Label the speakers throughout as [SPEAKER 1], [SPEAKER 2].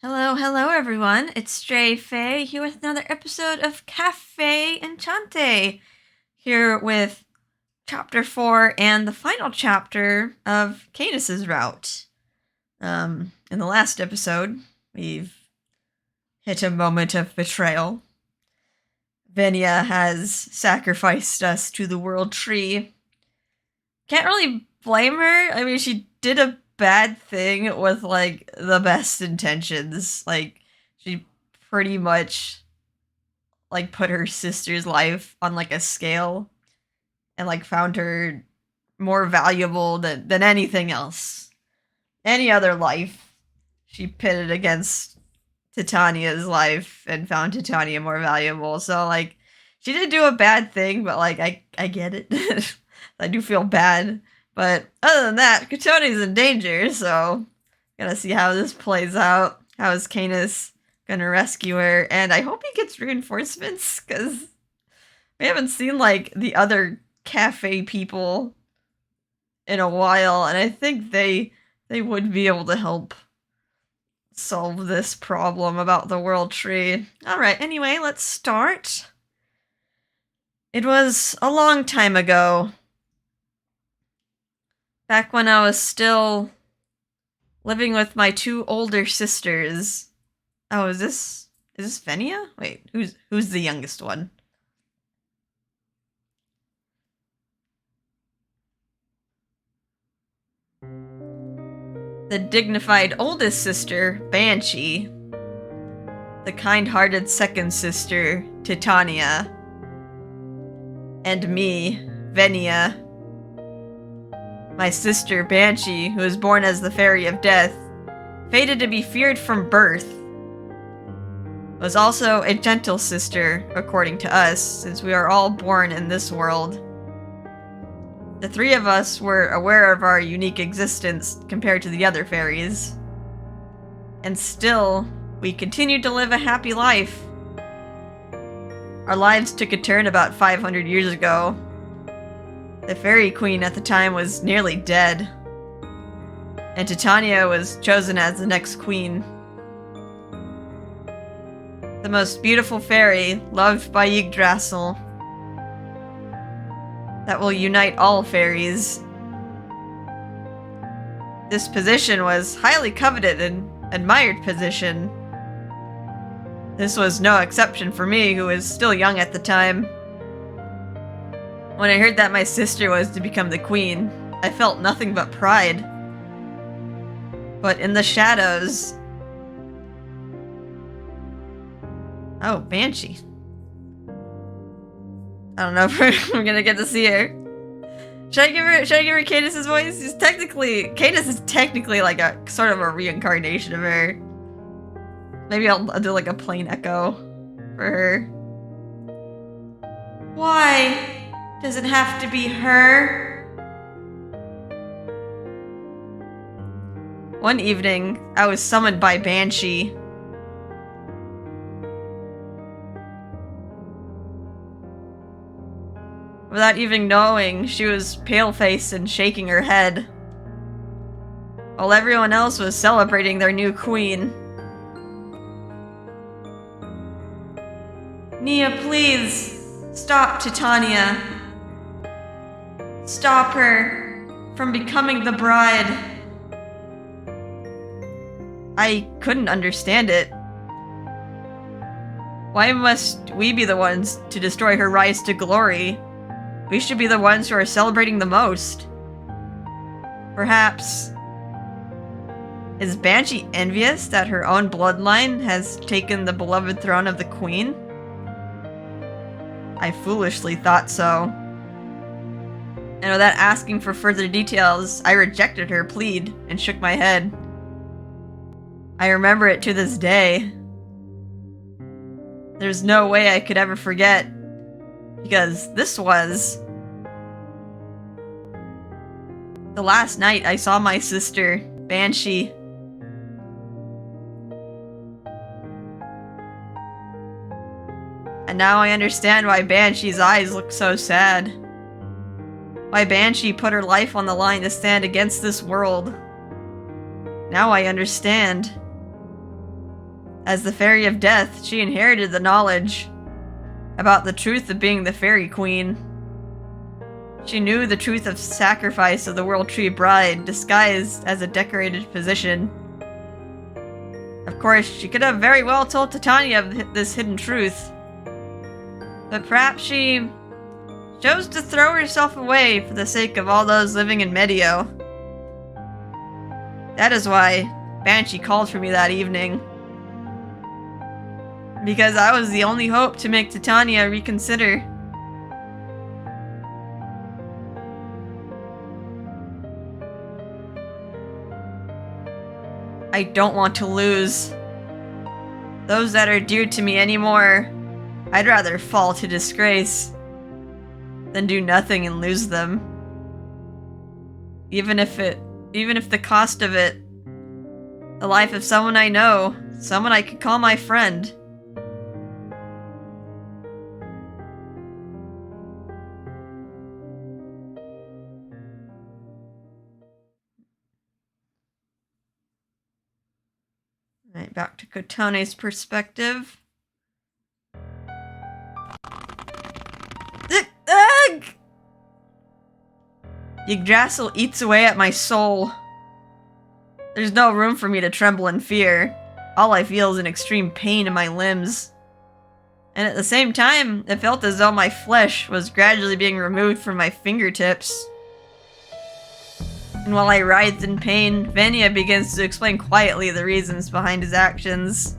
[SPEAKER 1] Hello, hello everyone. It's Stray Faye here with another episode of Cafe Enchante. Here with chapter 4 and the final chapter of Canus's route. In the last episode, we've hit a moment of betrayal. Venia has sacrificed us to the world tree. Can't really blame her. I mean, she did a bad thing with, like, the best intentions. Like, she pretty much, like, put her sister's life on, like, a scale and, like, found her more valuable than anything else. Any other life, she pitted against Titania's life and found Titania more valuable. So, like, she did do a bad thing, but, like, I get it. I do feel bad. But other than that, Kotone's in danger, so gotta see how this plays out. How is Canus gonna rescue her? And I hope he gets reinforcements, because we haven't seen, like, the other cafe people in a while, and I think they would be able to help solve this problem about the world tree. Alright, anyway, let's start. It was a long time ago. Back when I was still living with my two older sisters. Oh, is this Venia? Wait, who's the youngest one? The dignified oldest sister, Banshee. The kind-hearted second sister, Titania. And me, Venia. My sister, Banshee, who was born as the Fairy of Death, fated to be feared from birth, was also a gentle sister, according to us, since we are all born in this world. The three of us were aware of our unique existence compared to the other fairies. And still, we continued to live a happy life. Our lives took a turn about 500 years ago. The fairy queen at the time was nearly dead, and Titania was chosen as the next queen. The most beautiful fairy, loved by Yggdrasil, that will unite all fairies. This position was highly coveted and admired position. This was no exception for me, who was still young at the time. When I heard that my sister was to become the queen, I felt nothing but pride. But in the shadows... Oh, Banshee. I don't know if we're gonna get to see her. Should I give her Canus's voice? Canus is technically like a sort of a reincarnation of her. Maybe I'll do like a plain echo for her. Why? Does it have to be her? One evening, I was summoned by Banshee. Without even knowing, she was pale-faced and shaking her head, while everyone else was celebrating their new queen. Nia, please, stop Titania. Stop her from becoming the bride. I couldn't understand it. Why must we be the ones to destroy her rise to glory? We should be the ones who are celebrating the most. Perhaps... Is Banshee envious that her own bloodline has taken the beloved throne of the queen? I foolishly thought so. And without asking for further details, I rejected her plead and shook my head. I remember it to this day. There's no way I could ever forget, because this was the last night I saw my sister, Banshee. And now I understand why Banshee's eyes look so sad. Why Banshee put her life on the line to stand against this world. Now I understand. As the Fairy of Death, she inherited the knowledge about the truth of being the Fairy Queen. She knew the truth of sacrifice of the World Tree Bride, disguised as a decorated position. Of course, she could have very well told Titania of this hidden truth, but perhaps she chose to throw herself away for the sake of all those living in Medio. That is why Banshee called for me that evening. Because I was the only hope to make Titania reconsider. I don't want to lose those that are dear to me anymore. I'd rather fall to disgrace than do nothing and lose them. Even if the cost of it, the life of someone I know, someone I could call my friend. Alright, back to Kotone's perspective. Yggdrasil eats away at my soul. There's no room for me to tremble in fear. All I feel is an extreme pain in my limbs. And at the same time, it felt as though my flesh was gradually being removed from my fingertips. And while I writhed in pain, Venia begins to explain quietly the reasons behind his actions.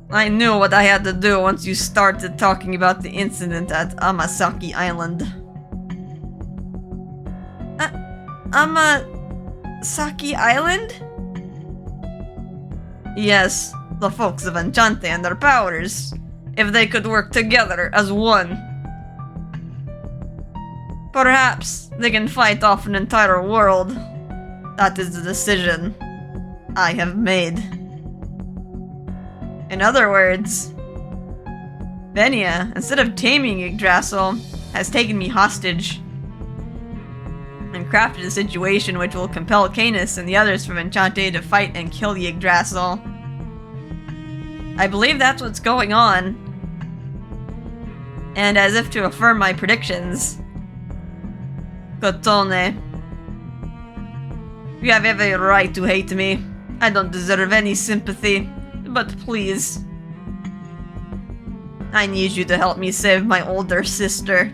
[SPEAKER 1] I knew what I had to do once you started talking about the incident at Amasaki Island. Amasaki Island? Yes, the folks of Enchante and their powers. If they could work together as one, perhaps they can fight off an entire world. That is the decision I have made. In other words, Venia, instead of taming Yggdrasil, has taken me hostage and crafted a situation which will compel Canus and the others from Enchante to fight and kill Yggdrasil. I believe that's what's going on. And as if to affirm my predictions, Kotone, you have every right to hate me. I don't deserve any sympathy. But please, I need you to help me save my older sister.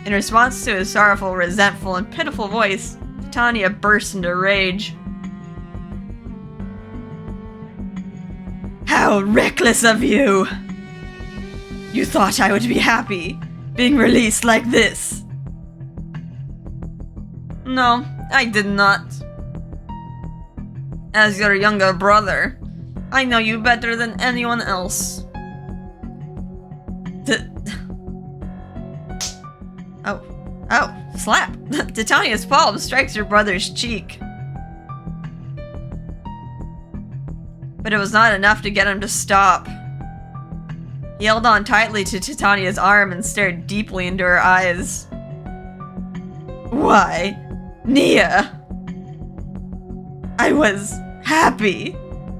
[SPEAKER 1] In response to his sorrowful, resentful, and pitiful voice, Titania burst into rage. How reckless of you! You thought I would be happy, being released like this. No, I did not. As your younger brother, I know you better than anyone else. Oh, slap! Titania's palm strikes your brother's cheek. But it was not enough to get him to stop. He held on tightly to Titania's arm and stared deeply into her eyes. Why, Nia? I was happy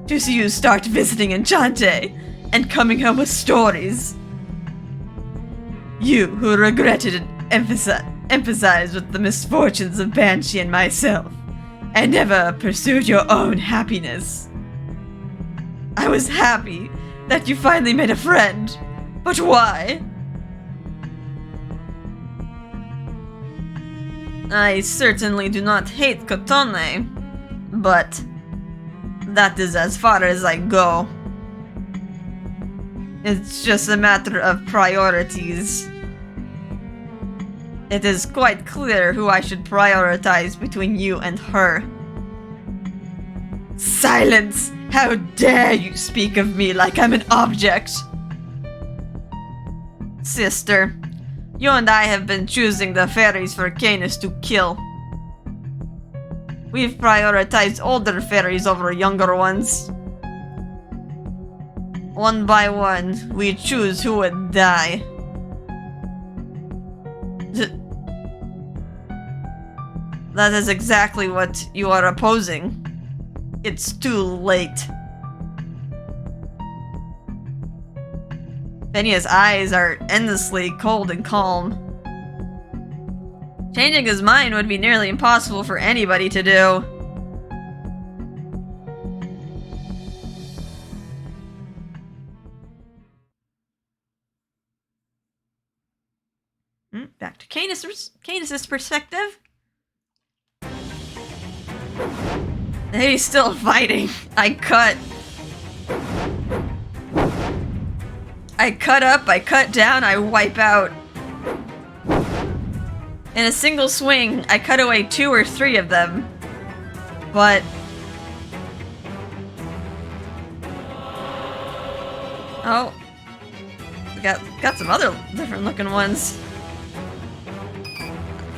[SPEAKER 1] to see you start visiting Enchante and coming home with stories. You who regretted it emphasized with the misfortunes of Banshee and myself, and never pursued your own happiness. I was happy that you finally made a friend, but why? I certainly do not hate Kotone, but that is as far as I go. It's just a matter of priorities. It is quite clear who I should prioritize between you and her. Silence! How dare you speak of me like I'm an object! Sister, you and I have been choosing the fairies for Canus to kill. We've prioritized older fairies over younger ones. One by one, we choose who would die. That is exactly what you are opposing. It's too late. Fenia's eyes are endlessly cold and calm. Changing his mind would be nearly impossible for anybody to do. Back to Canus's perspective. He's still fighting. I cut up, I cut down, I wipe out. In a single swing, I cut away 2 or 3 of them. But oh, we got some other different looking ones.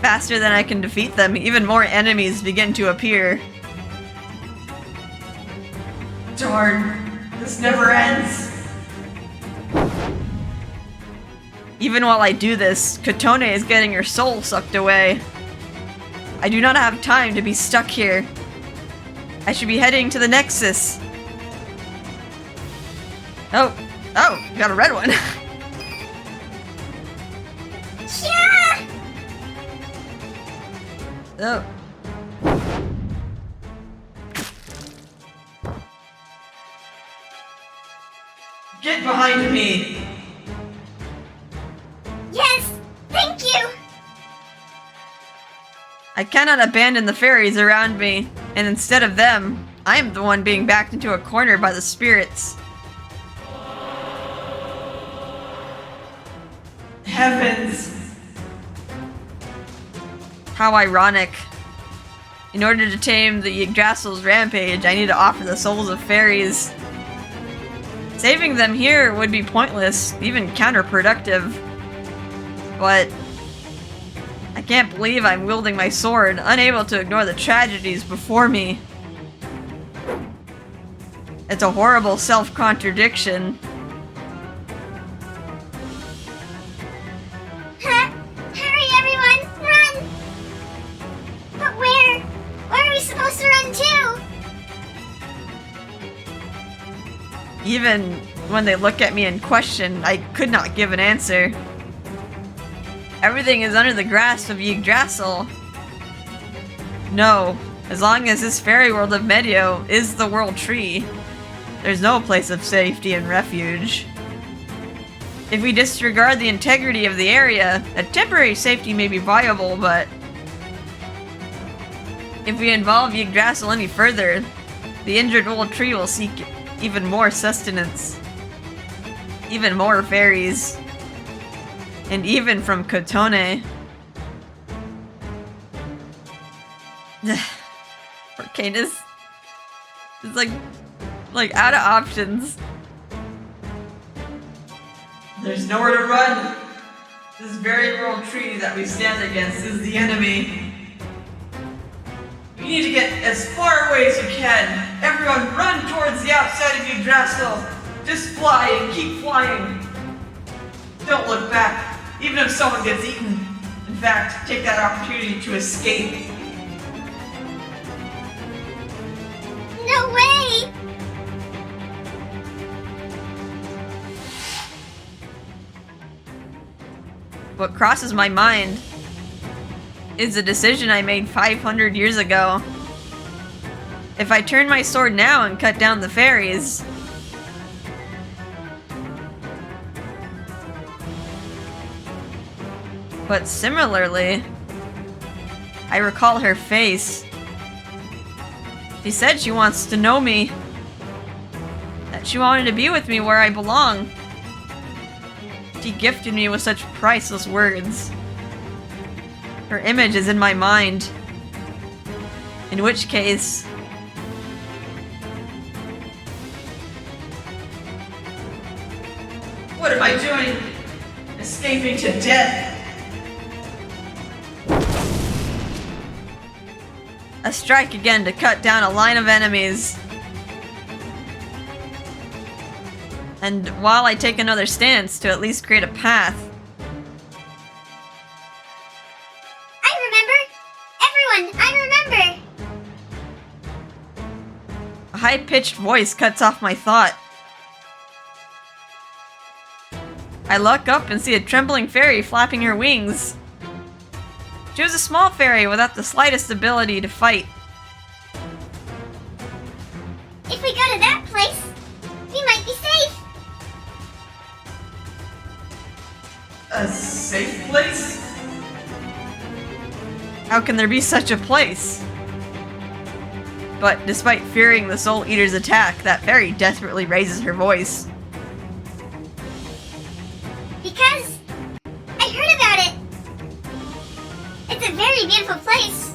[SPEAKER 1] Faster than I can defeat them, even more enemies begin to appear. Darn, this never ends. Even while I do this, Kotone is getting her soul sucked away. I do not have time to be stuck here. I should be heading to the Nexus. Oh, got a red one.
[SPEAKER 2] Yeah!
[SPEAKER 1] Oh. Get behind me!
[SPEAKER 2] Yes! Thank you!
[SPEAKER 1] I cannot abandon the fairies around me, and instead of them, I am the one being backed into a corner by the spirits. Heavens! How ironic. In order to tame the Yggdrasil's rampage, I need to offer the souls of fairies. Saving them here would be pointless, even counterproductive. But I can't believe I'm wielding my sword, unable to ignore the tragedies before me. It's a horrible self-contradiction.
[SPEAKER 2] Hurry, everyone! Run! But where? Where are we supposed to run to?
[SPEAKER 1] Even when they look at me in question, I could not give an answer. Everything is under the grasp of Yggdrasil. No, as long as this fairy world of Medio is the world tree, there's no place of safety and refuge. If we disregard the integrity of the area, a temporary safety may be viable, but if we involve Yggdrasil any further, the injured world tree will seek even more sustenance. Even more fairies. And even from Kotone. Poor Canus. It's like out of options. There's nowhere to run. This very world tree that we stand against is the enemy. You need to get as far away as you can. Everyone run towards the outside of Yggdrasil. Just fly and keep flying. Don't look back. Even if someone gets eaten. In fact, take that opportunity to escape.
[SPEAKER 2] No way!
[SPEAKER 1] What crosses my mind is a decision I made 500 years ago. If I turn my sword now and cut down the fairies, but similarly, I recall her face. She said she wants to know me. That she wanted to be with me where I belong. She gifted me with such priceless words. Her image is in my mind. In which case, what am I doing? Escaping to death. A strike again to cut down a line of enemies. And while I take another stance to at least create a path.
[SPEAKER 2] I remember! Everyone, I remember!
[SPEAKER 1] high-pitched voice cuts off my thought. I look up and see a trembling fairy flapping her wings. She was a small fairy without the slightest ability to fight.
[SPEAKER 2] If we go to that place, we might be safe.
[SPEAKER 1] A safe place? How can there be such a place? But despite fearing the Soul Eater's attack, that fairy desperately raises her voice.
[SPEAKER 2] Because I heard about it. It's a very beautiful place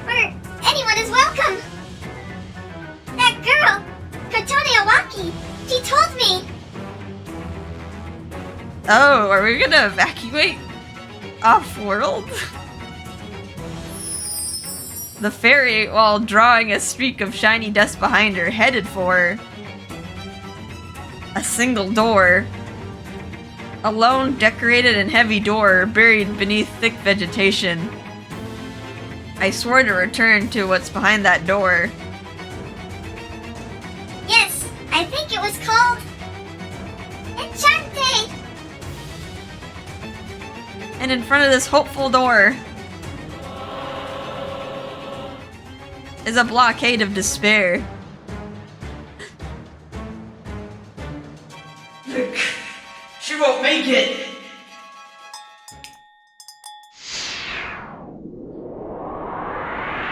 [SPEAKER 2] where anyone is welcome. That girl, Kotone Awaki, she told me.
[SPEAKER 1] Oh, are we gonna evacuate off-world? The fairy, while drawing a streak of shiny dust behind her, headed for a single door. A lone, decorated and heavy door buried beneath thick vegetation. I swore to return to what's behind that door.
[SPEAKER 2] Yes, I think it was called Enchante.
[SPEAKER 1] And in front of this hopeful door is a blockade of despair. She won't make it!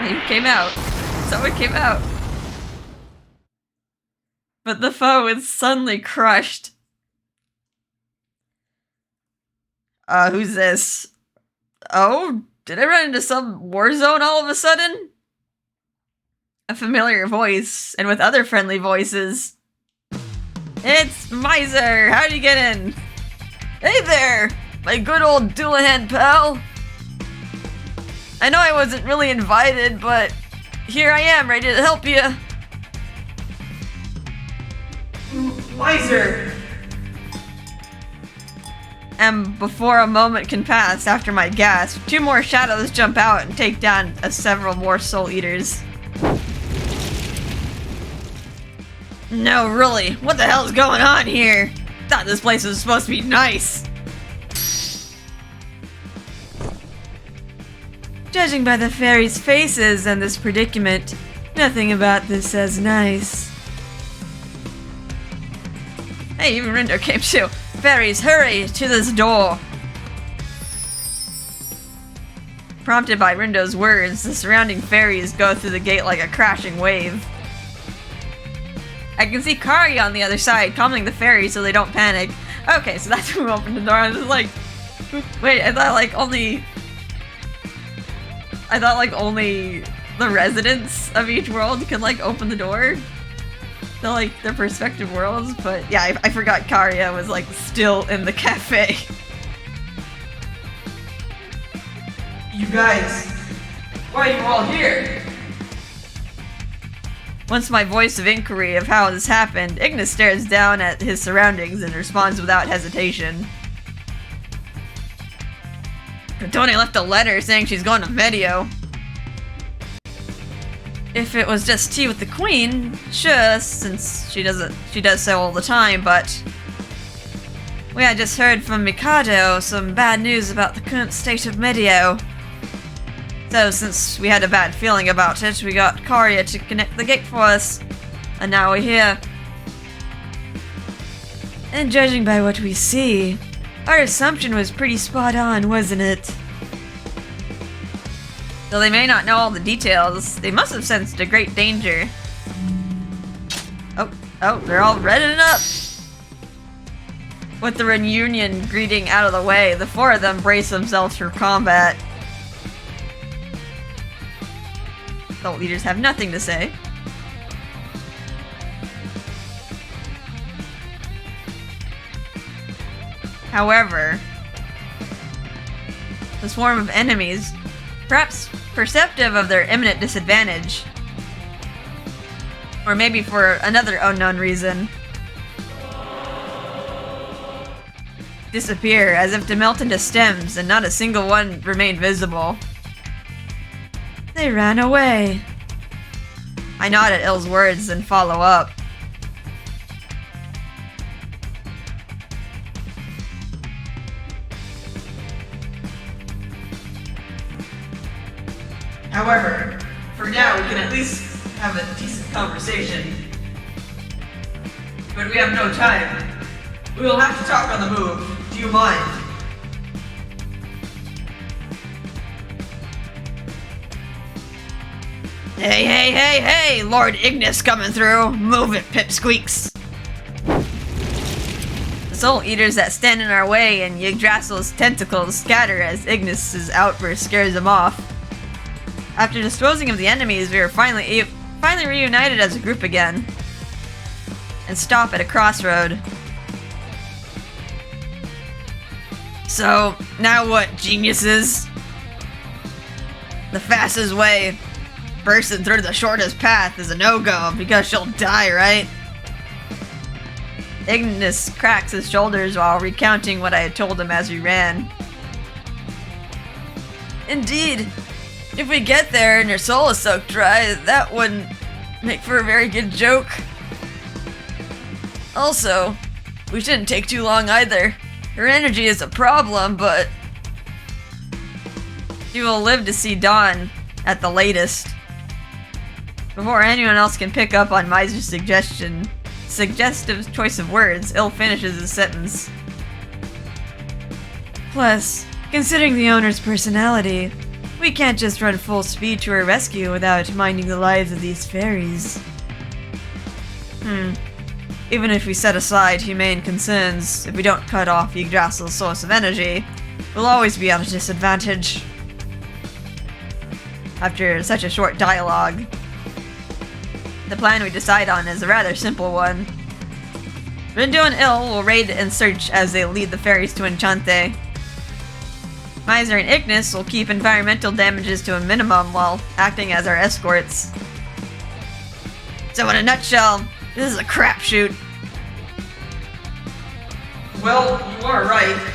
[SPEAKER 1] He came out. Someone came out. But the foe is suddenly crushed. Who's this? Oh, did I run into some war zone all of a sudden? A familiar voice, and with other friendly voices. It's Miser! How'd you get in? Hey there! My good old Doulahan pal! I know I wasn't really invited, but here I am, ready to help you. Miser! And before a moment can pass after my gasp, two more shadows jump out and take down several more Soul Eaters. No, really, what the hell's going on here? Thought this place was supposed to be nice. Judging by the fairies' faces and this predicament, nothing about this says nice. Hey, even Rindo came too. Fairies, hurry to this door! Prompted by Rindo's words, the surrounding fairies go through the gate like a crashing wave. I can see Kari on the other side, calming the fairies so they don't panic. Okay, so that's who opened the door. I was like, wait, I thought like only the residents of each world can like open the door. They're like their respective worlds, but yeah, I forgot Karia was like still in the cafe. You guys, why are you all here? Once my voice of inquiry of how this happened, Ignis stares down at his surroundings and responds without hesitation. Kotone left a letter saying she's going to Medio. If it was just tea with the queen, sure, since she does so all the time, but we had just heard from Mikado some bad news about the current state of Medio. So since we had a bad feeling about it, we got Karia to connect the gate for us, and now we're here. And judging by what we see, our assumption was pretty spot on, wasn't it? Though they may not know all the details, they must have sensed a great danger. Oh, they're all reddening up! With the reunion greeting out of the way, the four of them brace themselves for combat. The leaders have nothing to say. However, the swarm of enemies, perhaps perceptive of their imminent disadvantage, or maybe for another unknown reason, disappear as if to melt into stems, and not a single one remained visible. They ran away. I nod at Ill's words and follow up.
[SPEAKER 3] However, for now we can at least have a decent conversation. But we have no time. We will have to talk on the move. Do you mind?
[SPEAKER 1] Hey, Lord Ignis coming through. Move it, pipsqueaks. The soul eaters that stand in our way and Yggdrasil's tentacles scatter as Ignis's outburst scares them off. After disposing of the enemies, we are finally reunited as a group again. And stop at a crossroad. So, now what, geniuses? The fastest way, bursting through the shortest path, is a no-go because she'll die, right? Ignis cracks his shoulders while recounting what I had told him as we ran. Indeed. If we get there and your soul is soaked dry, that wouldn't make for a very good joke. Also, we shouldn't take too long either. Her energy is a problem, but she will live to see dawn at the latest. Before anyone else can pick up on Miser's suggestive choice of words, Ill finishes his sentence. Plus, considering the owner's personality, we can't just run full speed to her rescue without minding the lives of these fairies. Even if we set aside humane concerns, if we don't cut off Yggdrasil's source of energy, we'll always be at a disadvantage. After such a short dialogue, the plan we decide on is a rather simple one. Rindo and Ill will raid and search as they lead the fairies to Enchante. Miser and Ignis will keep environmental damages to a minimum while acting as our escorts. So in a nutshell, this is a crapshoot.
[SPEAKER 3] Well, you are right.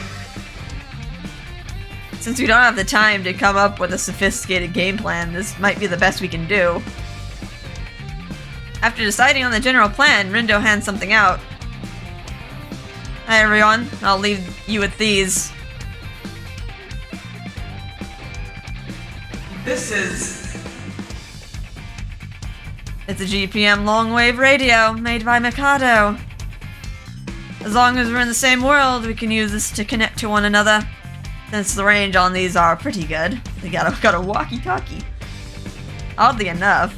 [SPEAKER 1] Since we don't have the time to come up with a sophisticated game plan, this might be the best we can do. After deciding on the general plan, Rindo hands something out. Hi everyone, I'll leave you with these.
[SPEAKER 3] This is...
[SPEAKER 1] It's a GPM long-wave radio made by Mikado. As long as we're in the same world, we can use this to connect to one another. Since the range on these are pretty good, they got a walkie-talkie. Oddly enough,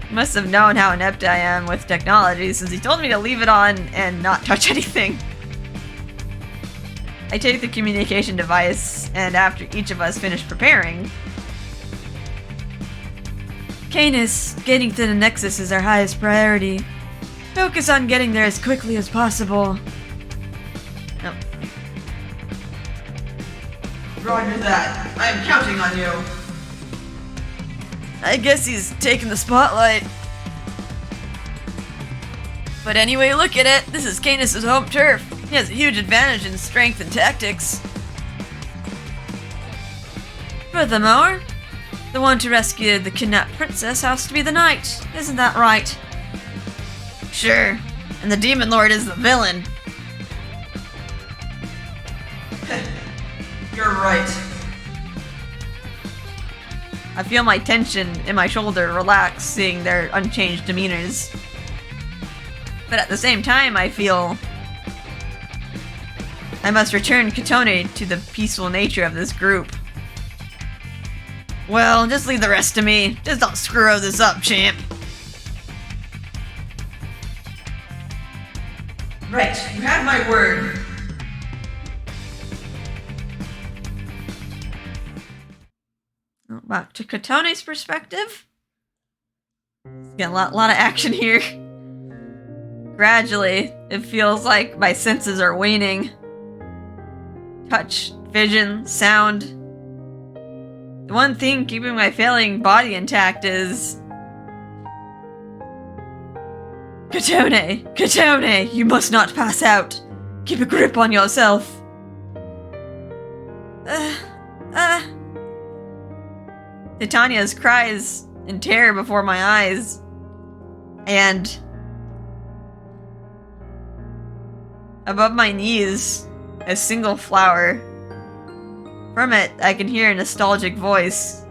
[SPEAKER 1] he must have known how inept I am with technology since he told me to leave it on and not touch anything. I take the communication device, and after each of us finish preparing, Canus, getting to the Nexus is our highest priority. Focus on getting there as quickly as possible. Nope.
[SPEAKER 3] Roger that. I am counting on you.
[SPEAKER 1] I guess he's taking the spotlight. But anyway, look at it. This is Canus' home turf. He has a huge advantage in strength and tactics. Furthermore, the one to rescue the kidnapped princess has to be the knight. Isn't that right? Sure. And the demon lord is the villain.
[SPEAKER 3] You're right.
[SPEAKER 1] I feel my tension in my shoulder relax seeing their unchanged demeanors. But at the same time, I feel I must return Kotone to the peaceful nature of this group. Well, just leave the rest to me. Just don't screw this up, champ.
[SPEAKER 3] Right, you had my word.
[SPEAKER 1] Back to Kotone's perspective. It's getting a lot of action here. Gradually, it feels like my senses are waning. Touch, vision, sound. The one thing keeping my failing body intact is... Kotone, you must not pass out. Keep a grip on yourself. Titania's cries in terror before my eyes. And above my knees, a single flower. From it, I can hear a nostalgic voice.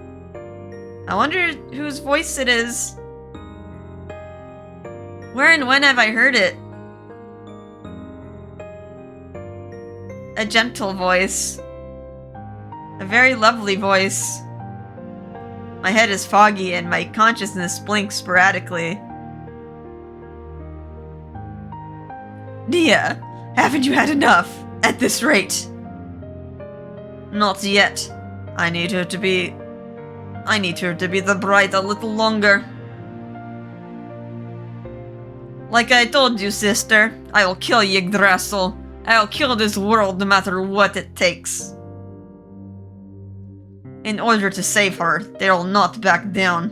[SPEAKER 1] I wonder whose voice it is. Where and when have I heard it? A gentle voice. A very lovely voice. My head is foggy and my consciousness blinks sporadically. Nia, haven't you had enough? At this rate? Not yet. I need her to be the bride a little longer. Like I told you, sister, I will kill Yggdrasil. I'll kill this world no matter what it takes. In order to save her, they will not back down.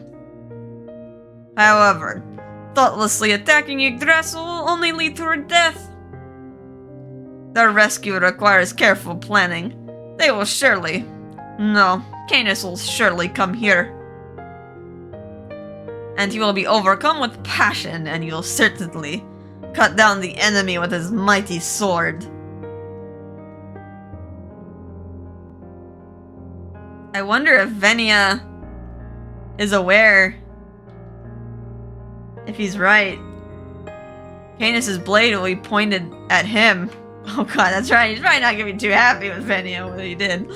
[SPEAKER 1] However, thoughtlessly attacking Yggdrasil will only lead to her death. Their rescue requires careful planning. They will surely... No, Canus will surely come here. And he will be overcome with passion, and he will certainly cut down the enemy with his mighty sword. I wonder if Venia is aware. If he's right. Canus's blade will be pointed at him. Oh god, that's right. He's probably not gonna be too happy with Venia what he did.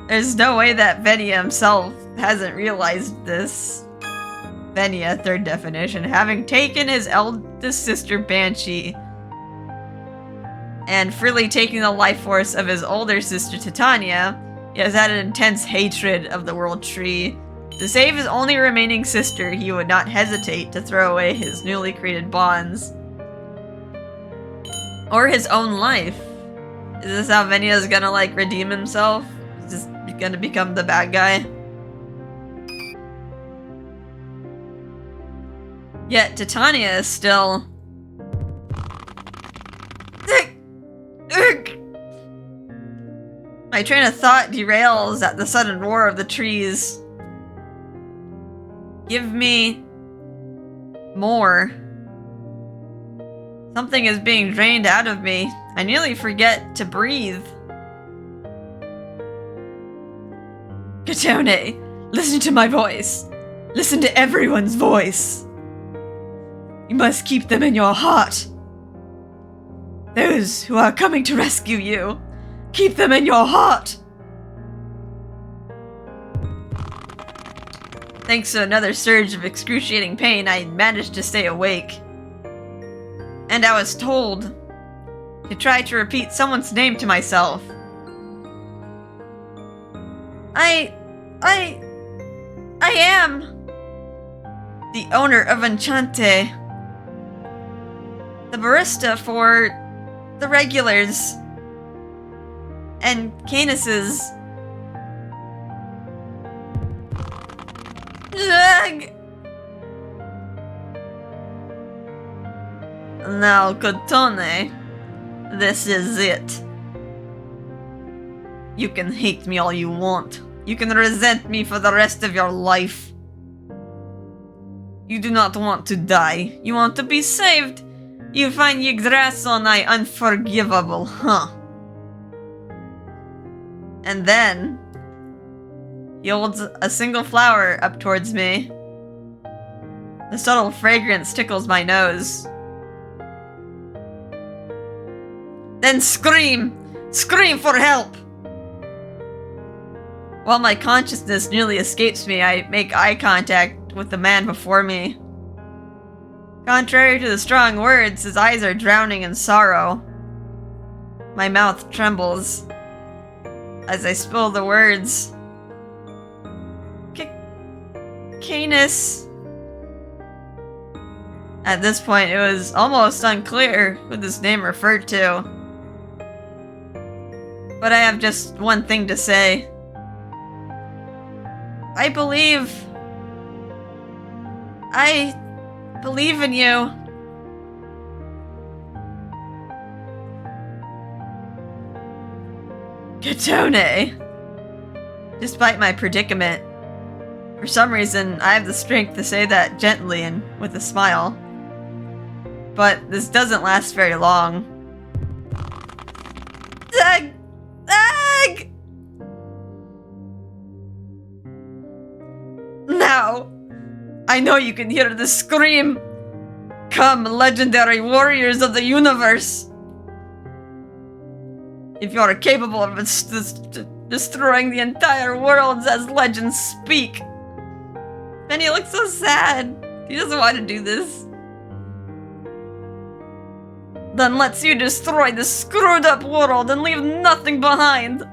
[SPEAKER 1] There's no way that Venia himself hasn't realized this. Venia, third definition, having taken his eldest sister Banshee and freely taking the life force of his older sister Titania, he has had an intense hatred of the World Tree. To save his only remaining sister, he would not hesitate to throw away his newly created bonds. Or his own life. Is this how Venia's gonna, like, redeem himself? Is just gonna become the bad guy? Yet Titania is still... My train of thought derails at the sudden roar of the trees. Give me... more. Something is being drained out of me. I nearly forget to breathe. Kotone, listen to my voice. Listen to everyone's voice. You must keep them in your heart. Those who are coming to rescue you, keep them in your heart. Thanks to another surge of excruciating pain, I managed to stay awake. And I was told to try to repeat someone's name to myself. I am the owner of Enchante. The barista for the regulars. And Canus's. Ugh. Now, Kotone, this is it. You can hate me all you want. You can resent me for the rest of your life. You do not want to die. You want to be saved. You find Yggdrasil and I unforgivable, huh? And then he holds a single flower up towards me. The subtle fragrance tickles my nose. Then scream! Scream for help! While my consciousness nearly escapes me, I make eye contact with the man before me. Contrary to the strong words, his eyes are drowning in sorrow. My mouth trembles as I spill the words. Canus. At this point, it was almost unclear who this name referred to. But I have just one thing to say. I believe in you. Kotone. Despite my predicament, For some reason, I have the strength to say that gently and with a smile. But this doesn't last very long. Dag! Dag! Now, I know you can hear the scream. Come, legendary warriors of the universe. If you are capable of destroying the entire world as legends speak. And he looks so sad. He doesn't want to do this. Then let's you destroy this screwed up world and leave nothing behind.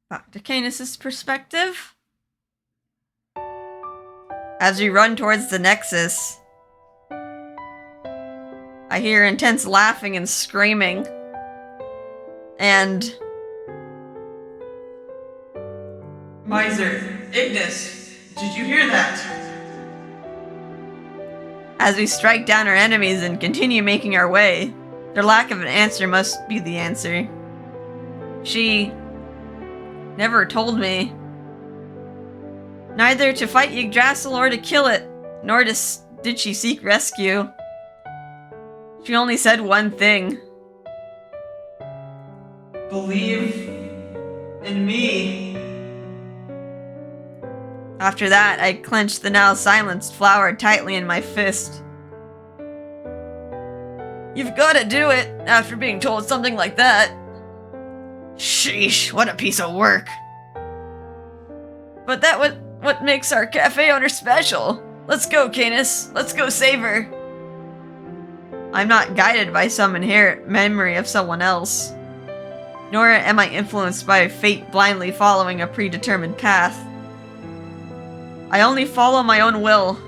[SPEAKER 1] Back to Canus' perspective. As we run towards the Nexus, I hear intense laughing and screaming. And...
[SPEAKER 3] Miser, Ignis, did you hear that?
[SPEAKER 1] As we strike down our enemies and continue making our way, their lack of an answer must be the answer. She never told me. Neither to fight Yggdrasil or to kill it, nor did she seek rescue. She only said one thing.
[SPEAKER 3] Believe in me.
[SPEAKER 1] After that, I clenched the now silenced flower tightly in my fist. You've gotta do it, after being told something like that. Sheesh, what a piece of work. But that what makes our cafe owner special. Let's go, Canus. Let's go save her. I'm not guided by some inherent memory of someone else. Nor am I influenced by fate blindly following a predetermined path. I only follow my own will.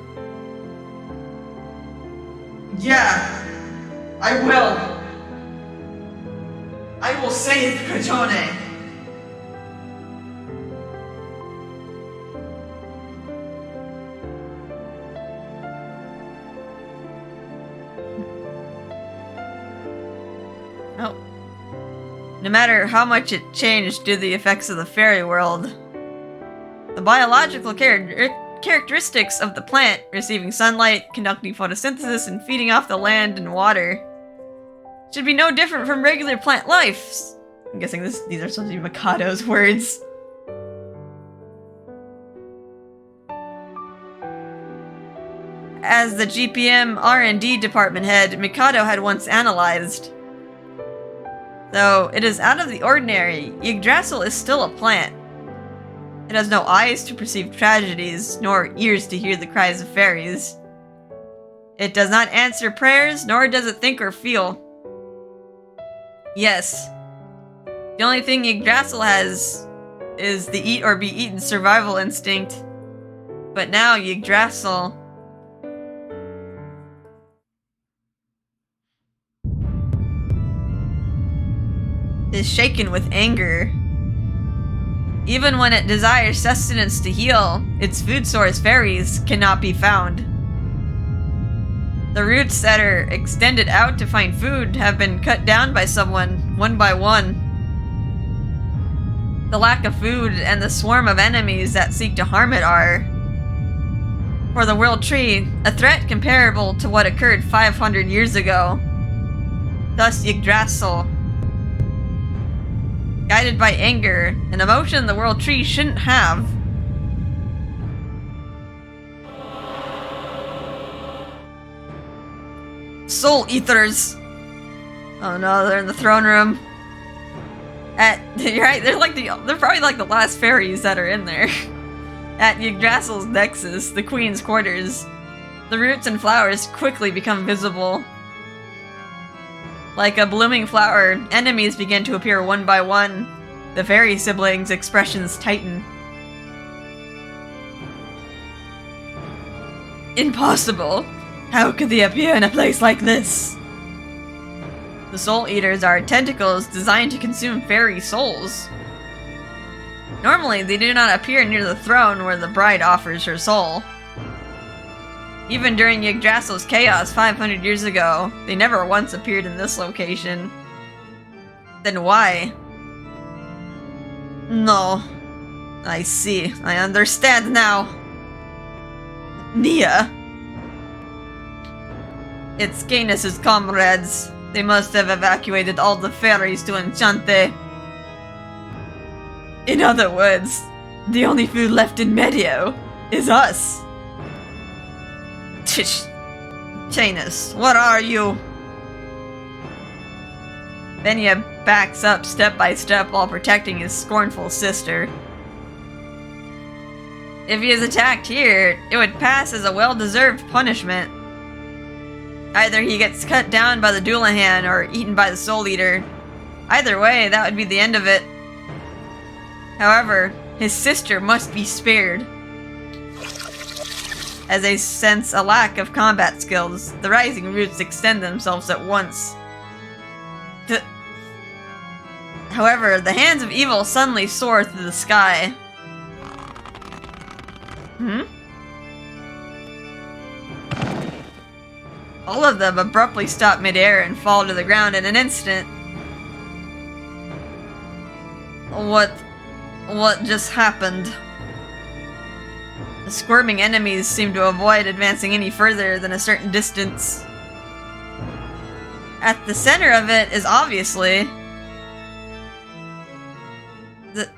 [SPEAKER 3] Yeah, I will. I will save Kotone.
[SPEAKER 1] Oh. No matter how much it changed due to the effects of the fairy world, the biological characteristics of the plant, receiving sunlight, conducting photosynthesis, and feeding off the land and water, should be no different from regular plant life. I'm guessing these are supposed to be Mikado's words. As the GPM R&D department head, Mikado had once analyzed. Though it is out of the ordinary, Yggdrasil is still a plant. It has no eyes to perceive tragedies, nor ears to hear the cries of fairies. It does not answer prayers, nor does it think or feel. Yes, the only thing Yggdrasil has is the eat or be eaten survival instinct. But now Yggdrasil is shaken with anger. Even when it desires sustenance to heal, its food source, fairies, cannot be found. The roots that are extended out to find food have been cut down by someone, one by one. The lack of food and the swarm of enemies that seek to harm it are, for the World Tree, a threat comparable to what occurred 500 years ago. Thus Yggdrasil, guided by anger, an emotion the World Tree shouldn't have. Soul Eaters! Oh no, they're in the throne room. You're right, they're probably like the last fairies that are in there. At Yggdrasil's nexus, the Queen's quarters, the roots and flowers quickly become visible. Like a blooming flower, enemies begin to appear one by one. The fairy siblings' expressions tighten. Impossible! How could they appear in a place like this? The Soul Eaters are tentacles designed to consume fairy souls. Normally, they do not appear near the throne where the bride offers her soul. Even during Yggdrasil's chaos 500 years ago, they never once appeared in this location. Then why? No. I see. I understand now. Nia. It's Canus' comrades. They must have evacuated all the ferries to Enchante. In other words, the only food left in Medio is us. Tish. Canus, what are you? Venya backs up step by step while protecting his scornful sister. If he is attacked here, it would pass as a well-deserved punishment. Either he gets cut down by the Doulahan or eaten by the Soul Eater. Either way, that would be the end of it. However, his sister must be spared. As they sense a lack of combat skills, the rising roots extend themselves at once. However, the hands of evil suddenly soar through the sky. All of them abruptly stop midair and fall to the ground in an instant. What just happened? The squirming enemies seem to avoid advancing any further than a certain distance. At the center of it is obviously the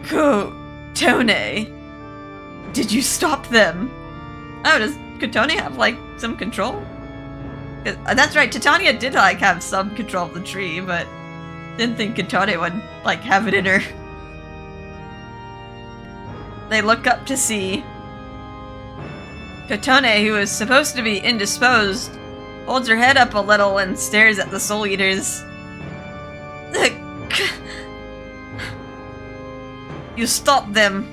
[SPEAKER 1] Kotone. Did you stop them? Oh, does Kotone have, like, some control? That's right, Titania did, like, have some control of the tree, but didn't think Kotone would, like, have it in her. They look up to see Kotone, who is supposed to be indisposed, holds her head up a little and stares at the Soul Eaters. You stopped them.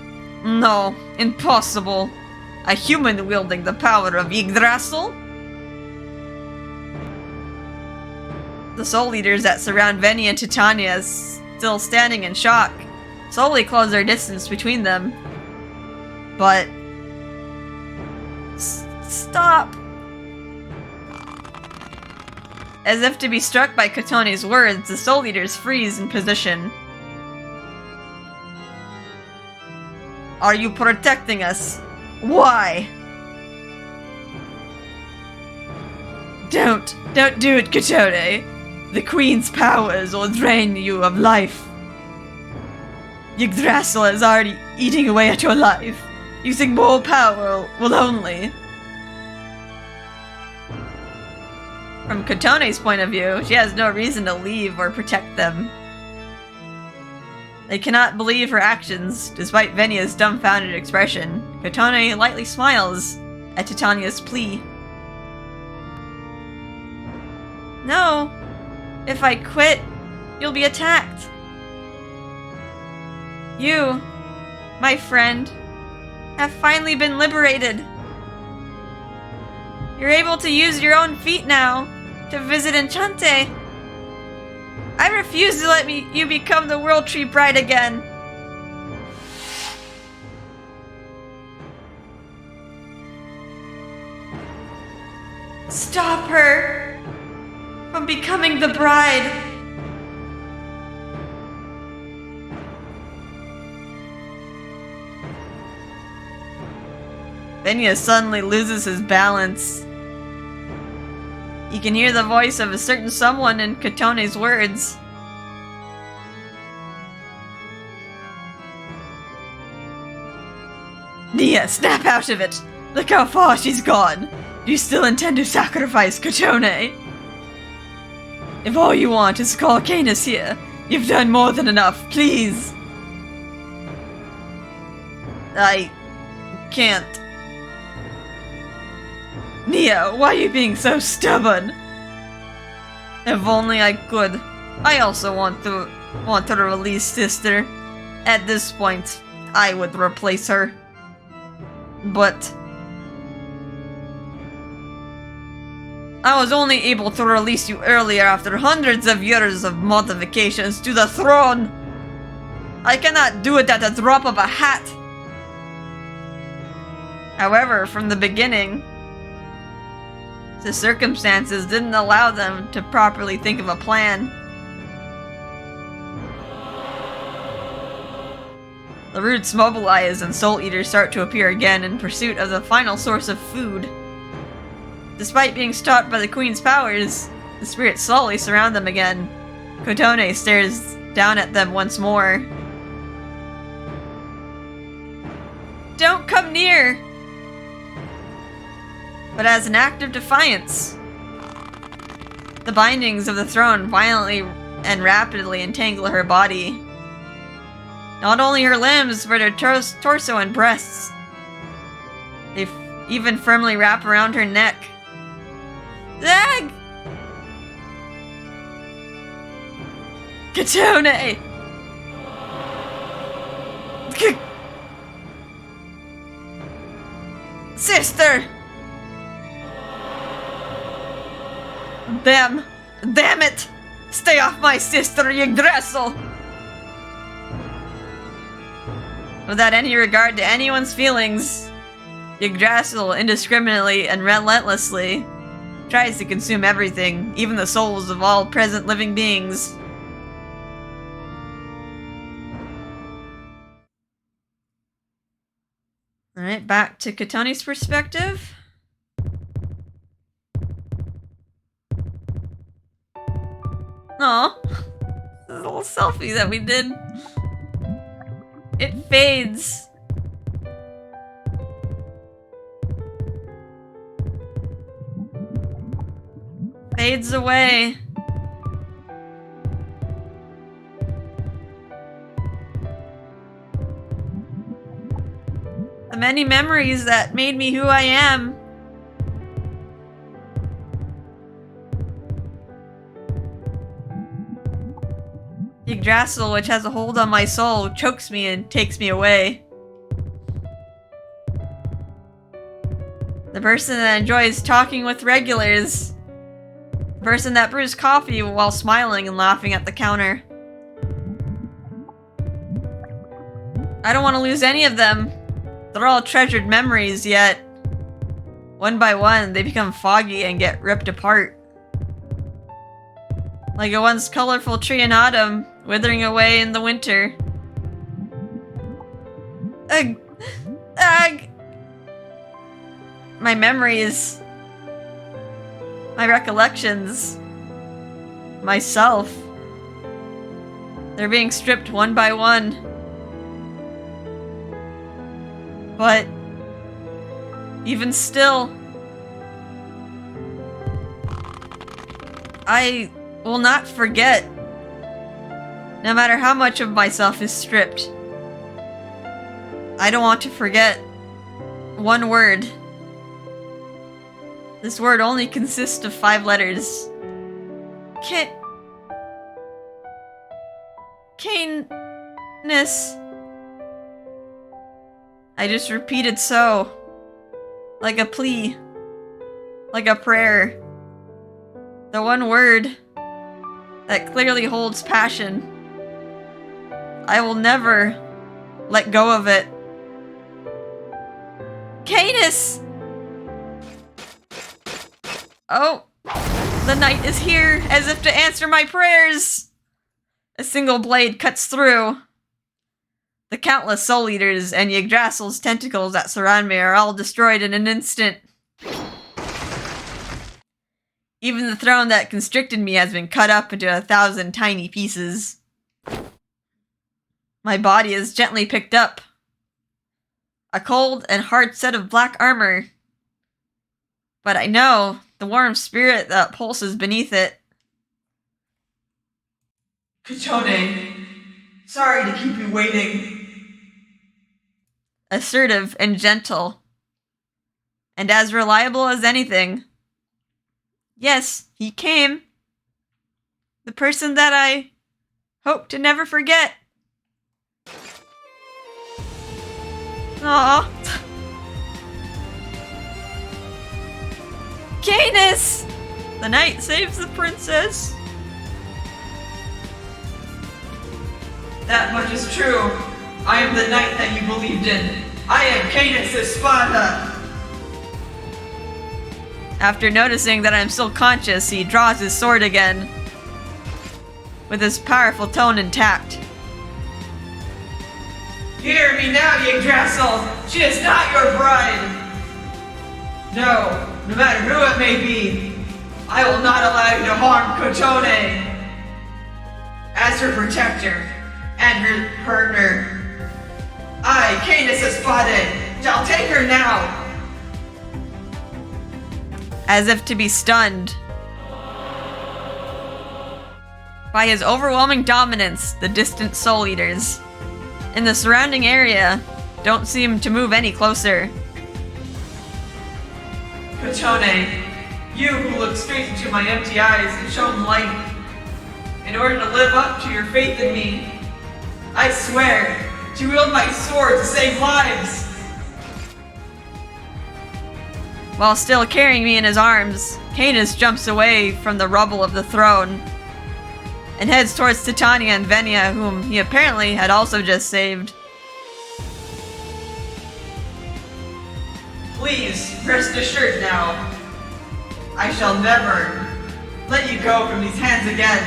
[SPEAKER 1] No, impossible. A human wielding the power of Yggdrasil? The Soul Eaters that surround Venya and Titania, still standing in shock, slowly close their distance between them. But... Stop! As if to be struck by Kotone's words, the Soul Eaters freeze in position. Are you protecting us? Why? Don't do it, Kotone. The Queen's powers will drain you of life. Yggdrasil is already eating away at your life. Using more power will only... From Kotone's point of view, she has no reason to leave or protect them. They cannot believe her actions, despite Venya's dumbfounded expression. Kotone lightly smiles at Titania's plea. No, if I quit, you'll be attacked. You, my friend, have finally been liberated. You're able to use your own feet now to visit Enchante. I refuse to let you become the World Tree Bride again. Stop her from becoming the bride. Venya suddenly loses his balance. You can hear the voice of a certain someone in Kotone's words. Nia, snap out of it! Look how far she's gone! Do you still intend to sacrifice Kotone? If all you want is to call Canus here, you've done more than enough, please! I... can't. Nia, why are you being so stubborn? If only I could. I also want to release Sister. At this point, I would replace her. But... I was only able to release you earlier after hundreds of years of modifications to the throne. I cannot do it at the drop of a hat. However, from the beginning, the circumstances didn't allow them to properly think of a plan. The roots mobilize and Soul Eaters start to appear again in pursuit of the final source of food. Despite being stopped by the Queen's powers, the spirits slowly surround them again. Kotone stares down at them once more. Don't come near! But as an act of defiance, the bindings of the throne violently and rapidly entangle her body. Not only her limbs, but her torso and breasts. They even firmly wrap around her neck. Zag! Kotone! Sister! Damn it! Stay off my sister, Yggdrasil! Without any regard to anyone's feelings, Yggdrasil indiscriminately and relentlessly tries to consume everything, even the souls of all present living beings. Alright, back to Kotone's perspective. Aw, this little selfie that we did. It fades. Fades away. The many memories that made me who I am. Yggdrasil, which has a hold on my soul, chokes me and takes me away. The person that enjoys talking with regulars. The person that brews coffee while smiling and laughing at the counter. I don't want to lose any of them. They're all treasured memories, yet one by one they become foggy and get ripped apart. Like a once colorful tree in autumn, withering away in the winter. Ugh. Ugh. My memories. My recollections. Myself. They're being stripped one by one. But even still, I will not forget. No matter how much of myself is stripped. I don't want to forget one word. This word only consists of 5 letters. Canus. I just repeated so. Like a plea. Like a prayer. The one word that clearly holds passion. I will never let go of it. Canus! Oh, the knight is here, as if to answer my prayers! A single blade cuts through. The countless Soul Eaters and Yggdrasil's tentacles that surround me are all destroyed in an instant. Even the throne that constricted me has been cut up into 1,000 tiny pieces. My body is gently picked up. A cold and hard set of black armor. But I know the warm spirit that pulses beneath it.
[SPEAKER 3] Kotone, sorry to keep you waiting.
[SPEAKER 1] Assertive and gentle. And as reliable as anything. Yes, he came. The person that I hope to never forget. Aww. Canus! The knight saves the princess.
[SPEAKER 3] That much is true. I am the knight that you believed in. I am Canus Espada!
[SPEAKER 1] After noticing that I'm still conscious, he draws his sword again, with his powerful tone intact.
[SPEAKER 3] Hear me now, Yggdrasil! She is not your bride! No matter who it may be, I will not allow you to harm Kotone! As her protector and her partner, I, Canus Espada, shall take her now!
[SPEAKER 1] As if to be stunned by his overwhelming dominance, the distant Soul Eaters in the surrounding area don't seem to move any closer.
[SPEAKER 3] Kotone, you who look straight into my empty eyes and shown light, in order to live up to your faith in me, I swear to wield my sword to save lives!
[SPEAKER 1] While still carrying me in his arms, Canus jumps away from the rubble of the throne and heads towards Titania and Venia, whom he apparently had also just saved.
[SPEAKER 3] Please, rest assured now. I shall never let you go from these hands again.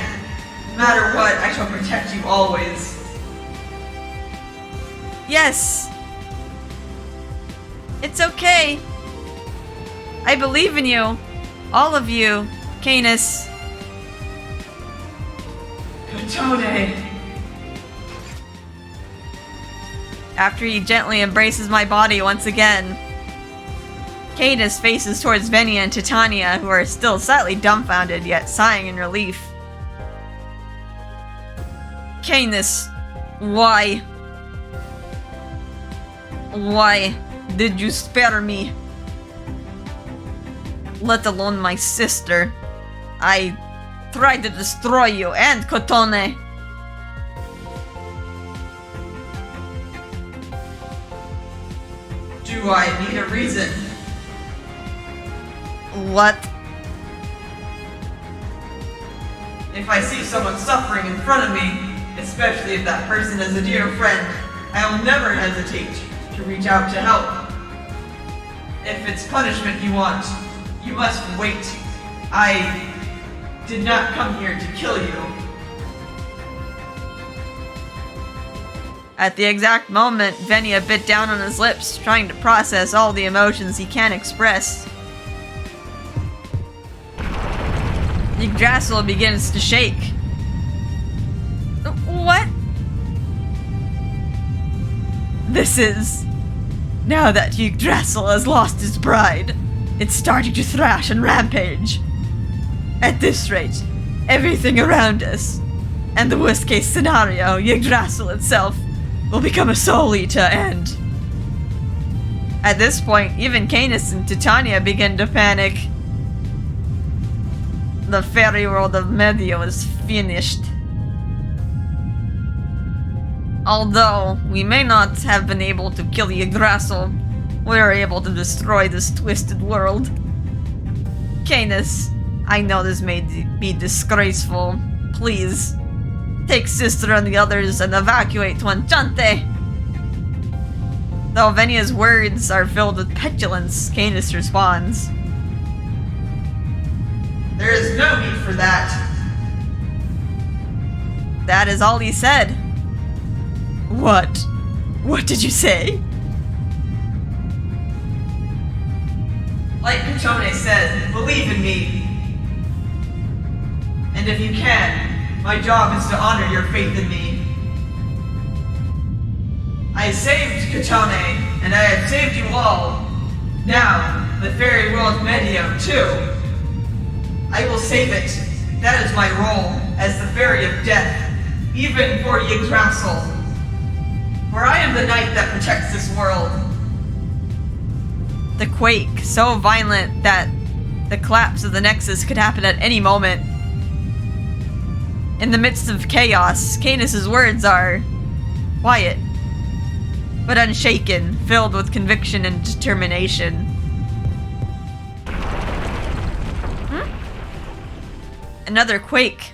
[SPEAKER 3] No matter what, I shall protect you always.
[SPEAKER 1] Yes! It's okay. I believe in you. All of you, Canus.
[SPEAKER 3] Kotone!
[SPEAKER 1] After he gently embraces my body once again, Canus faces towards Venia and Titania, who are still slightly dumbfounded yet sighing in relief. Canus, why? Why did you spare me? Let alone my sister. I tried to destroy you and Kotone.
[SPEAKER 3] Do I need a reason?
[SPEAKER 1] What?
[SPEAKER 3] If I see someone suffering in front of me, especially if that person is a dear friend, I will never hesitate to reach out to help. If it's punishment you want, you must wait. I did not come here to kill you.
[SPEAKER 1] At the exact moment, Venia bit down on his lips, trying to process all the emotions he can't express. Yggdrasil begins to shake. What? This is... Now that Yggdrasil has lost his bride, it's starting to thrash and rampage. At this rate, everything around us, and the worst case scenario, Yggdrasil itself, will become a Soul Eater and... At this point, even Canus and Titania begin to panic. The fairy world of Medio is finished. Although we may not have been able to kill Yggdrasil, we were able to destroy this twisted world. Canus, I know this may be disgraceful. Please, take sister and the others and evacuate to Enchante. Though Venia's words are filled with petulance, Canus responds.
[SPEAKER 3] There is no need for that.
[SPEAKER 1] That is all he said. What? What did you say?
[SPEAKER 3] Like Kotone said, believe in me. And if you can, my job is to honor your faith in me. I saved Kotone, and I have saved you all. Now, the fairy world Medio, too. I will save it. That is my role as the Fairy of Death, even for Yggdrasil. For I am the knight that protects this world.
[SPEAKER 1] The quake, so violent that the collapse of the Nexus could happen at any moment. In the midst of chaos, Canus' words are quiet, but unshaken, filled with conviction and determination. Another quake.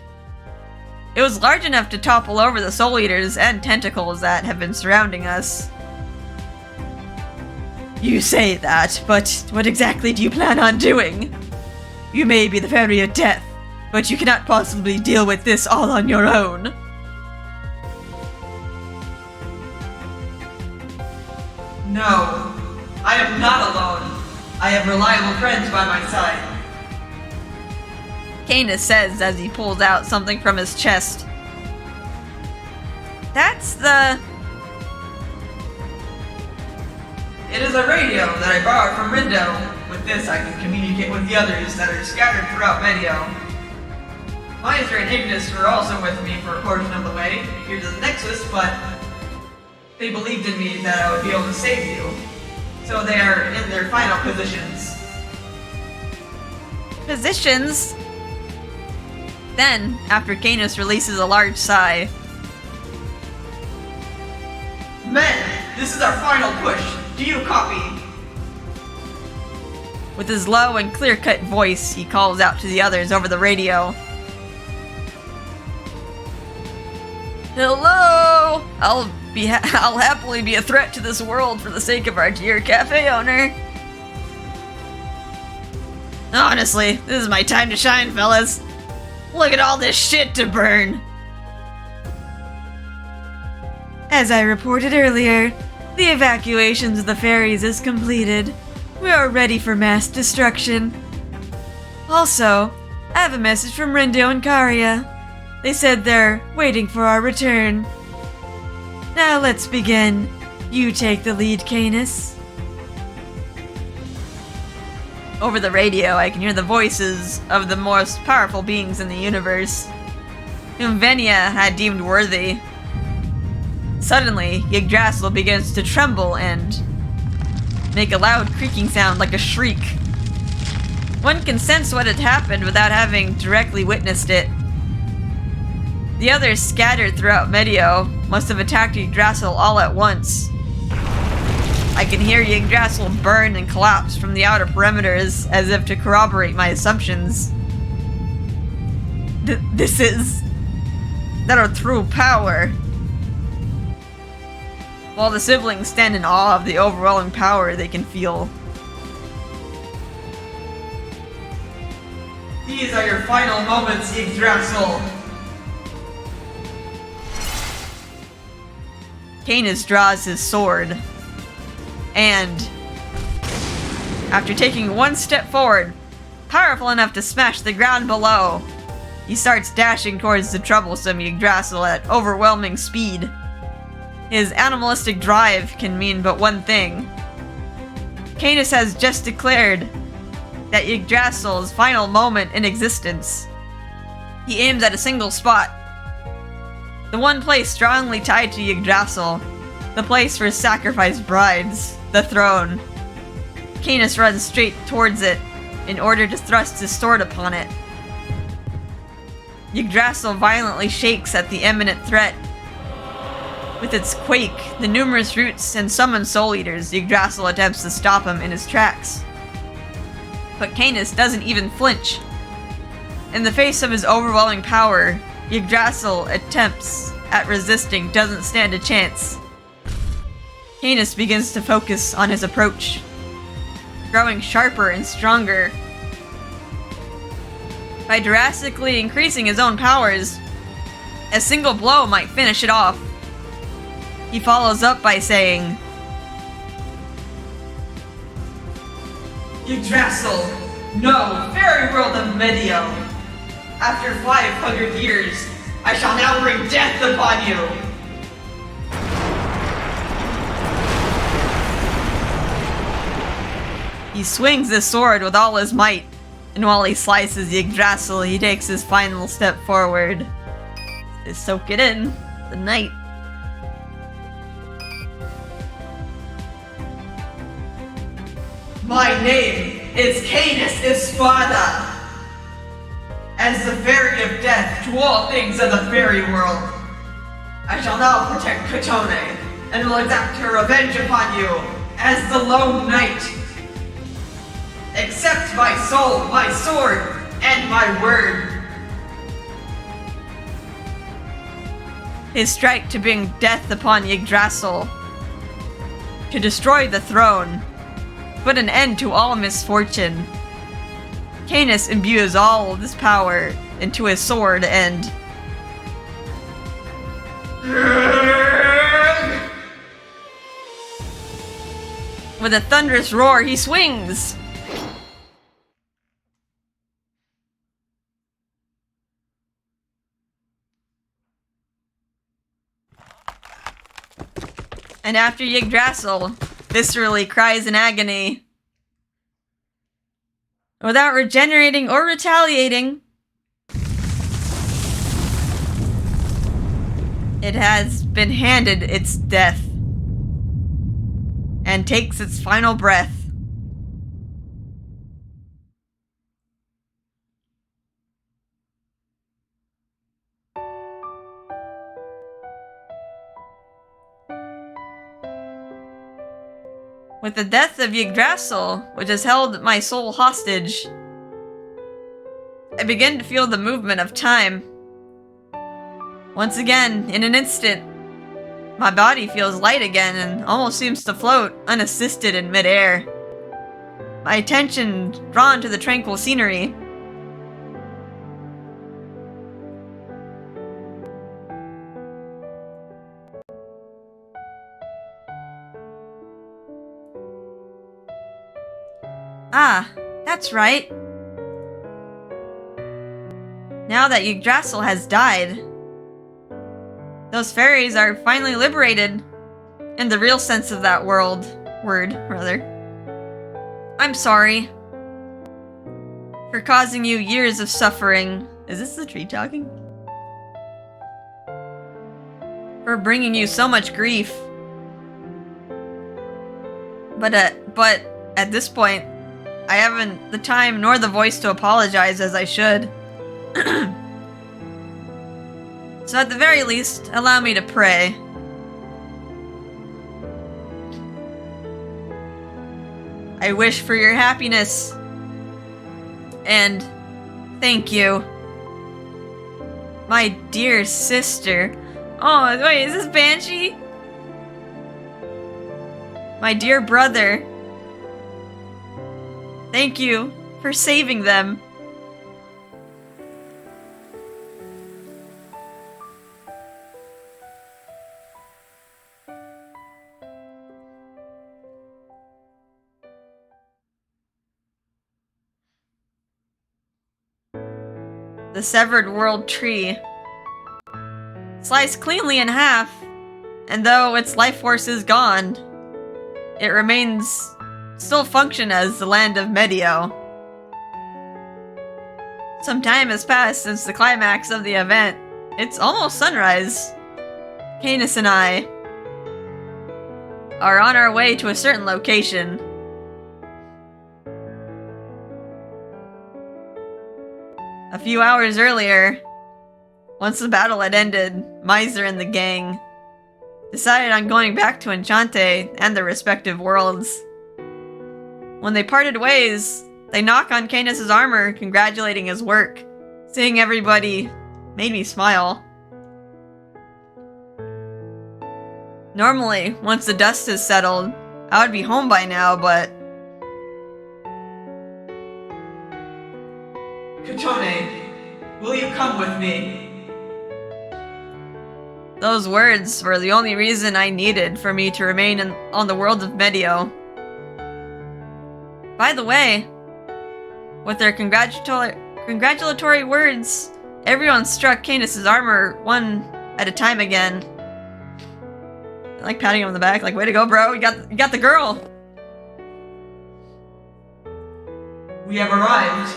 [SPEAKER 1] It was large enough to topple over the Soul Eaters and tentacles that have been surrounding us. You say that, but what exactly do you plan on doing? You may be the Fairy of Death, but you cannot possibly deal with this all on your own.
[SPEAKER 3] No, I am not alone. I have reliable friends by my side.
[SPEAKER 1] Canus says as he pulls out something from his chest. That's the...
[SPEAKER 3] It is a radio that I borrowed from Rindo. With this, I can communicate with the others that are scattered throughout Medio. Miser and Ignis were also with me for a portion of the way, here to the Nexus, but they believed in me that I would be able to save you. So they are in their final positions.
[SPEAKER 1] Positions? Then, after Canus releases a large sigh.
[SPEAKER 3] Men, this is our final push. Do you copy?
[SPEAKER 1] With his low and clear-cut voice, he calls out to the others over the radio. Hello! I'll happily be a threat to this world for the sake of our dear cafe owner. Honestly, this is my time to shine, fellas. Look at all this shit to burn. As I reported earlier, the evacuations of the ferries is completed. We are ready for mass destruction. Also, I have a message from Rindo and Karia. They said they're waiting for our return. Now let's begin. You take the lead, Canus. Over the radio, I can hear the voices of the most powerful beings in the universe, whom Venia had deemed worthy. Suddenly, Yggdrasil begins to tremble and make a loud creaking sound like a shriek. One can sense what had happened without having directly witnessed it. The others scattered throughout Medio must have attacked Yggdrasil all at once. I can hear Yggdrasil burn and collapse from the outer perimeters as if to corroborate my assumptions. This is their true power. While the siblings stand in awe of the overwhelming power they can feel.
[SPEAKER 3] These are your final moments, Yggdrasil.
[SPEAKER 1] Canus draws his sword, and after taking one step forward, powerful enough to smash the ground below, he starts dashing towards the troublesome Yggdrasil at overwhelming speed. His animalistic drive can mean but one thing. Canus has just declared that Yggdrasil's final moment in existence. He aims at a single spot. The one place strongly tied to Yggdrasil, the place for sacrificed brides, the throne. Canus runs straight towards it in order to thrust his sword upon it. Yggdrasil violently shakes at the imminent threat. With its quake, the numerous roots, and summoned soul eaters, Yggdrasil attempts to stop him in his tracks. But Canus doesn't even flinch. In the face of his overwhelming power, Yggdrasil attempts at resisting doesn't stand a chance. Canus begins to focus on his approach, growing sharper and stronger. By drastically increasing his own powers, a single blow might finish it off. He follows up by saying,
[SPEAKER 3] Yggdrasil, no, fairy world of Medio. After 500 years, I shall now bring death upon you.
[SPEAKER 1] He swings his sword with all his might, and while he slices Yggdrasil, he takes his final step forward. To soak it in, the night.
[SPEAKER 3] My name is Canus Espada. As the Fairy of Death to all things of the fairy world, I shall now protect Kotone, and will exact her revenge upon you as the Lone Knight. Accept my soul, my sword, and my word.
[SPEAKER 1] His strike to bring death upon Yggdrasil, to destroy the throne, put an end to all misfortune. Canus imbues all of this power into his sword and... With a thunderous roar, he swings! And after Yggdrasil viscerally cries in agony, without regenerating or retaliating, it has been handed its death and takes its final breath. With the death of Yggdrasil, which has held my soul hostage, I begin to feel the movement of time. Once again, in an instant, my body feels light again and almost seems to float unassisted in midair. My attention drawn to the tranquil scenery. Ah, that's right. Now that Yggdrasil has died, those fairies are finally liberated, in the real sense of that word. I'm sorry for causing you years of suffering. Is this the tree talking? For bringing you so much grief. But at this point, I haven't the time nor the voice to apologize as I should. So at the very least, allow me to pray. I wish for your happiness. And thank you. My dear sister. Oh, wait, is this Banshee? My dear brother. Thank you for saving them. The severed world tree, sliced cleanly in half, and though its life force is gone, it remains still function as the land of Medio. Some time has passed since the climax of the event. It's almost sunrise. Canus and I are on our way to a certain location. A few hours earlier, once the battle had ended, Miser and the gang decided on going back to Enchante and their respective worlds. When they parted ways, they knock on Canus' armor, congratulating his work. Seeing everybody made me smile. Normally, once the dust has settled, I would be home by now, but...
[SPEAKER 3] Kotone, will you come with me?
[SPEAKER 1] Those words were the only reason I needed for me to remain on the world of Medio. By the way, with their congratulatory words, everyone struck Canus' armor one at a time again. I like patting him on the back, like, way to go, bro, you got the girl!
[SPEAKER 3] We have arrived.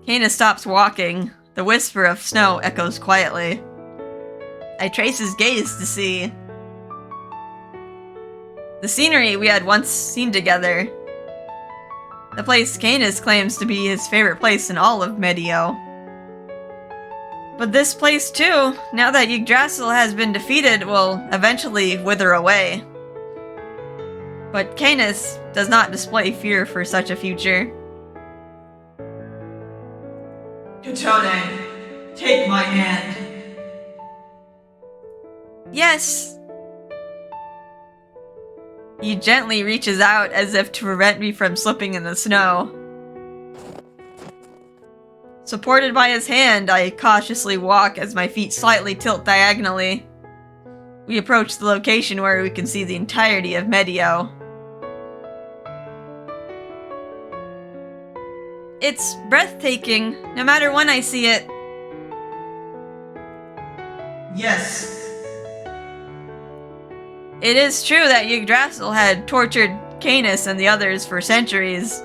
[SPEAKER 1] Canus stops walking. The whisper of snow echoes quietly. I trace his gaze to see the scenery we had once seen together. The place Canus claims to be his favorite place in all of Medio. But this place too, now that Yggdrasil has been defeated, will eventually wither away. But Canus does not display fear for such a future.
[SPEAKER 3] Kotone, take my hand.
[SPEAKER 1] Yes! He gently reaches out as if to prevent me from slipping in the snow. Supported by his hand, I cautiously walk as my feet slightly tilt diagonally. We approach the location where we can see the entirety of Medio. It's breathtaking, no matter when I see it.
[SPEAKER 3] Yes.
[SPEAKER 1] It is true that Yggdrasil had tortured Canus and the others for centuries,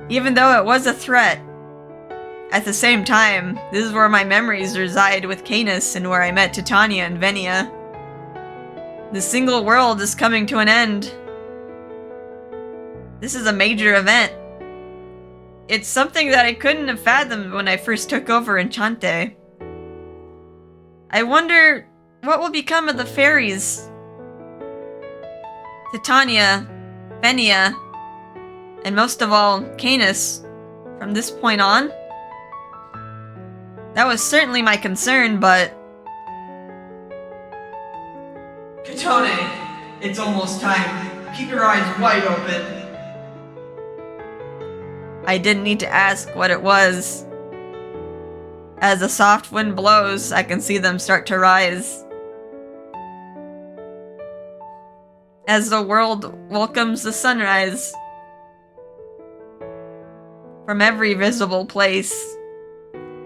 [SPEAKER 1] even though it was a threat. At the same time, this is where my memories reside with Canus and where I met Titania and Venia. The single world is coming to an end. This is a major event. It's something that I couldn't have fathomed when I first took over Enchante. I wonder what will become of the fairies. Titania, Venia, and most of all, Canus, from this point on. That was certainly my concern, but...
[SPEAKER 3] Kotone, it's almost time. Keep your eyes wide open.
[SPEAKER 1] I didn't need to ask what it was. As the soft wind blows, I can see them start to rise. As the world welcomes the sunrise. From every visible place,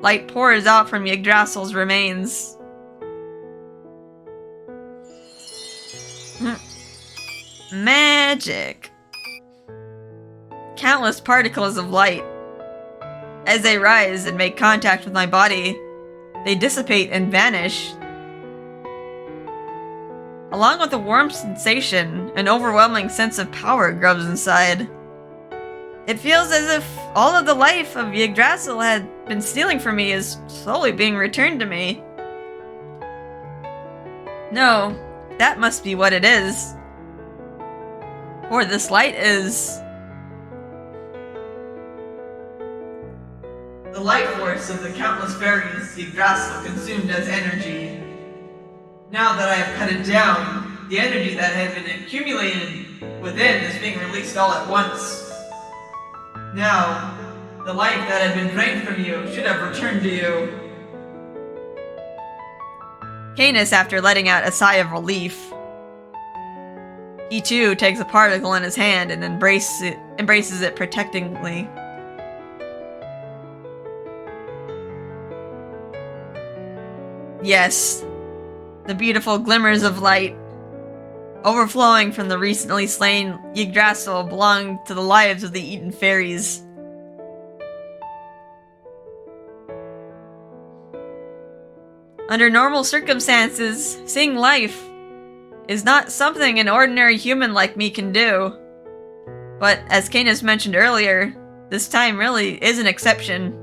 [SPEAKER 1] light pours out from Yggdrasil's remains. Magic. Countless particles of light. As they rise and make contact with my body, they dissipate and vanish. Along with a warm sensation, an overwhelming sense of power grows inside. It feels as if all of the life of Yggdrasil had been stealing from me is slowly being returned to me. No, that must be what it is. For this light is...
[SPEAKER 3] The life force of the countless fairies Yggdrasil consumed as energy. Now that I have cut it down, the energy that had been accumulated within is being released all at once. Now, the life that had been drained from you should have returned to you.
[SPEAKER 1] Canus, after letting out a sigh of relief, he too takes a particle in his hand and embraces it protectingly. Yes, the beautiful glimmers of light, overflowing from the recently slain Yggdrasil, belong to the lives of the Eaten Fairies. Under normal circumstances, seeing life is not something an ordinary human like me can do. But as Canus mentioned earlier, this time really is an exception.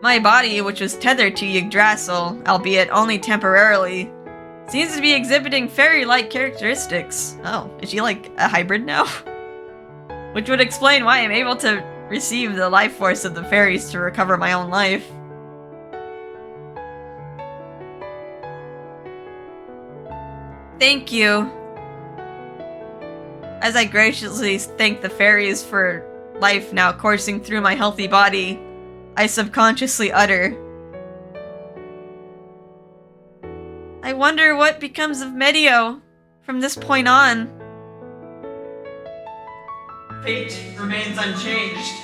[SPEAKER 1] My body, which was tethered to Yggdrasil, albeit only temporarily, seems to be exhibiting fairy-like characteristics. Oh, is she like a hybrid now? Which would explain why I'm able to receive the life force of the fairies to recover my own life. Thank you. As I graciously thank the fairies for life now coursing through my healthy body, I subconsciously utter, I wonder what becomes of Medio from this point on.
[SPEAKER 3] Fate remains unchanged.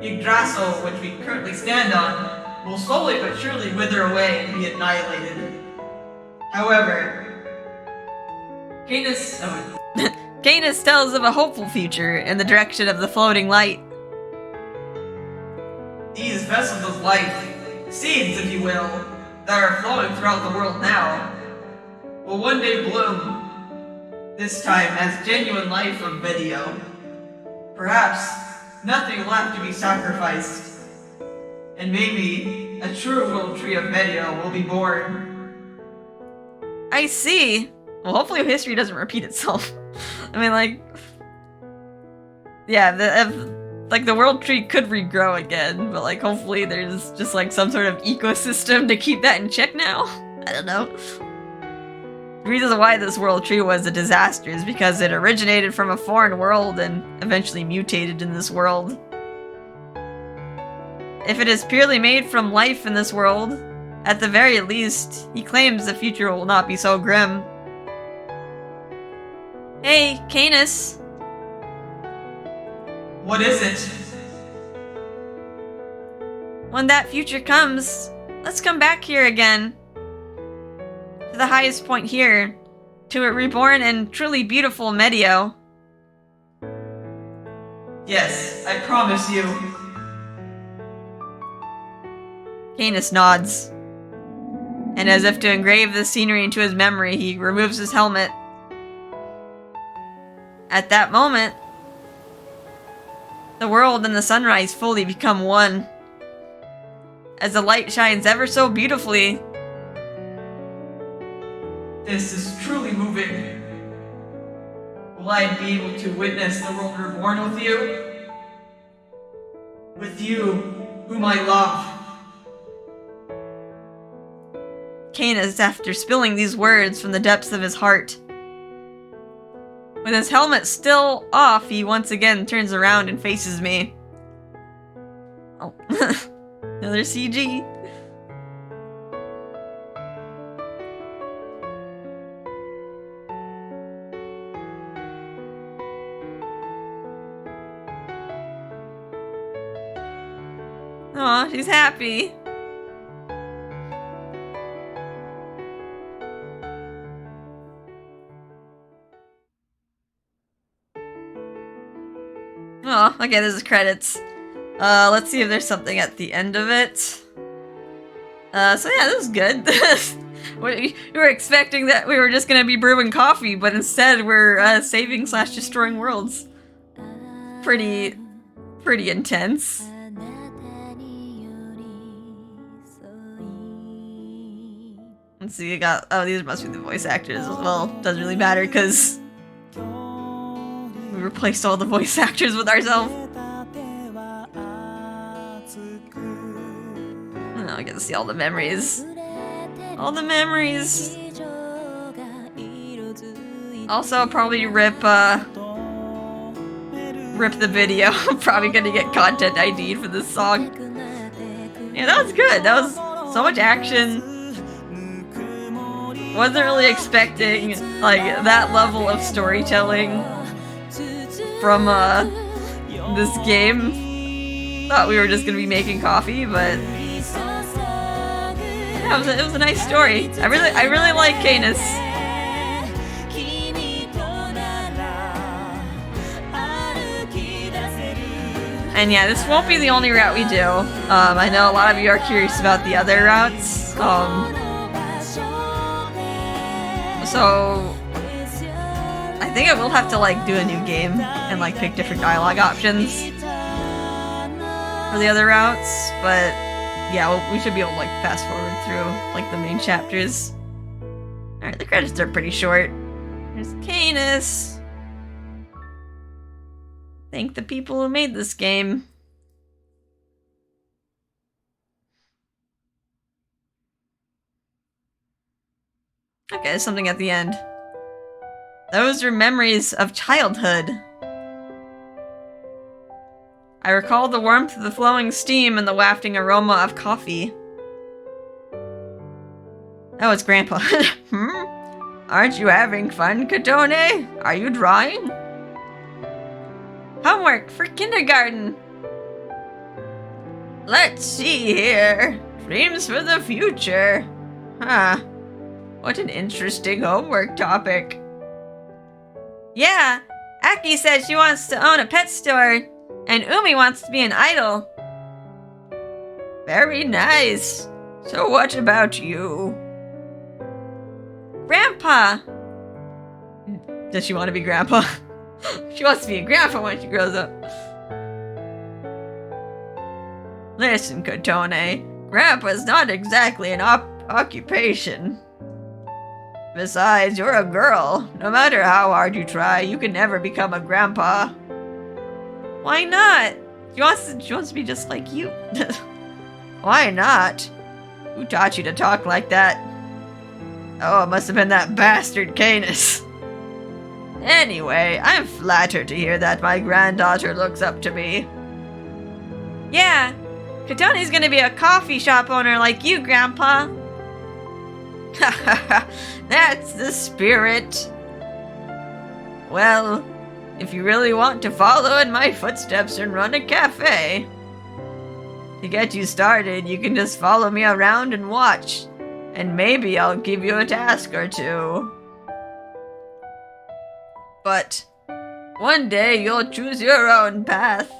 [SPEAKER 3] Yggdrasil, which we currently stand on, will slowly but surely wither away and be annihilated. However, Canus
[SPEAKER 1] tells of a hopeful future in the direction of the floating light.
[SPEAKER 3] These vessels of life, seeds if you will, that are flowing throughout the world now, will one day bloom, this time as genuine life of Medio. Perhaps nothing will have to be sacrificed, and maybe a true world tree of Medio will be born.
[SPEAKER 1] I see. Well, hopefully history doesn't repeat itself. I mean, like... Yeah, like, the world tree could regrow again, but, like, hopefully there's just, like, some sort of ecosystem to keep that in check now. I don't know. The reason why this world tree was a disaster is because it originated from a foreign world and eventually mutated in this world. If it is purely made from life in this world, at the very least, he claims the future will not be so grim. Hey, Canus.
[SPEAKER 3] What is it?
[SPEAKER 1] When that future comes, let's come back here again. To the highest point here, to a reborn and truly beautiful Medio.
[SPEAKER 3] Yes, I promise you.
[SPEAKER 1] Canus nods. And as if to engrave this scenery into his memory, he removes his helmet. At that moment, the world and the sunrise fully become one. As the light shines ever so beautifully.
[SPEAKER 3] This is truly moving. Will I be able to witness the world reborn with you? With you, whom I love.
[SPEAKER 1] Canus, after spilling these words from the depths of his heart. With his helmet still off, he once again turns around and faces me. Oh, another CG. Aw, she's happy. Oh, okay, there's the credits. Let's see if there's something at the end of it. So yeah, this is good. We were expecting that we were just gonna be brewing coffee, but instead we're saving/destroying worlds. Pretty intense. Let's see, we got, oh, these must be the voice actors as well. Doesn't really matter because we replaced all the voice actors with ourselves. Oh, I get to see all the memories. All the memories. Also, probably rip the video. I'm probably gonna get content ID'd for this song. Yeah, that was good. That was so much action. Wasn't really expecting, like, that level of storytelling from, this game. Thought we were just gonna be making coffee, but yeah, it was a nice story. I really like Canus. And yeah, this won't be the only route we do. I know a lot of you are curious about the other routes. So I think I will have to, like, do a new game and, like, pick different dialogue options for the other routes, but yeah, we should be able to, like, fast forward through, like, the main chapters. Alright, the credits are pretty short. There's Canus. Thank the people who made this game. Okay, there's something at the end. Those are memories of childhood. I recall the warmth of the flowing steam and the wafting aroma of coffee. Oh, it's Grandpa. Aren't you having fun, Kotone? Are you drawing? Homework for kindergarten. Let's see here. Dreams for the future. Huh. What an interesting homework topic. Yeah, Aki said she wants to own a pet store, and Umi wants to be an idol. Very nice. So what about you? Grandpa! Does she want to be Grandpa? She wants to be a grandpa when she grows up. Listen, Kotone, Grandpa's not exactly an occupation. Besides, you're a girl. No matter how hard you try, you can never become a grandpa. Why not? She wants to be just like you. Why not? Who taught you to talk like that? Oh, it must have been that bastard Canus. Anyway, I'm flattered to hear that my granddaughter looks up to me. Yeah, Kotone's gonna be a coffee shop owner like you, Grandpa. That's the spirit. Well, if you really want to follow in my footsteps and run a cafe, to get you started, you can just follow me around and watch. And maybe I'll give you a task or two. But one day you'll choose your own path.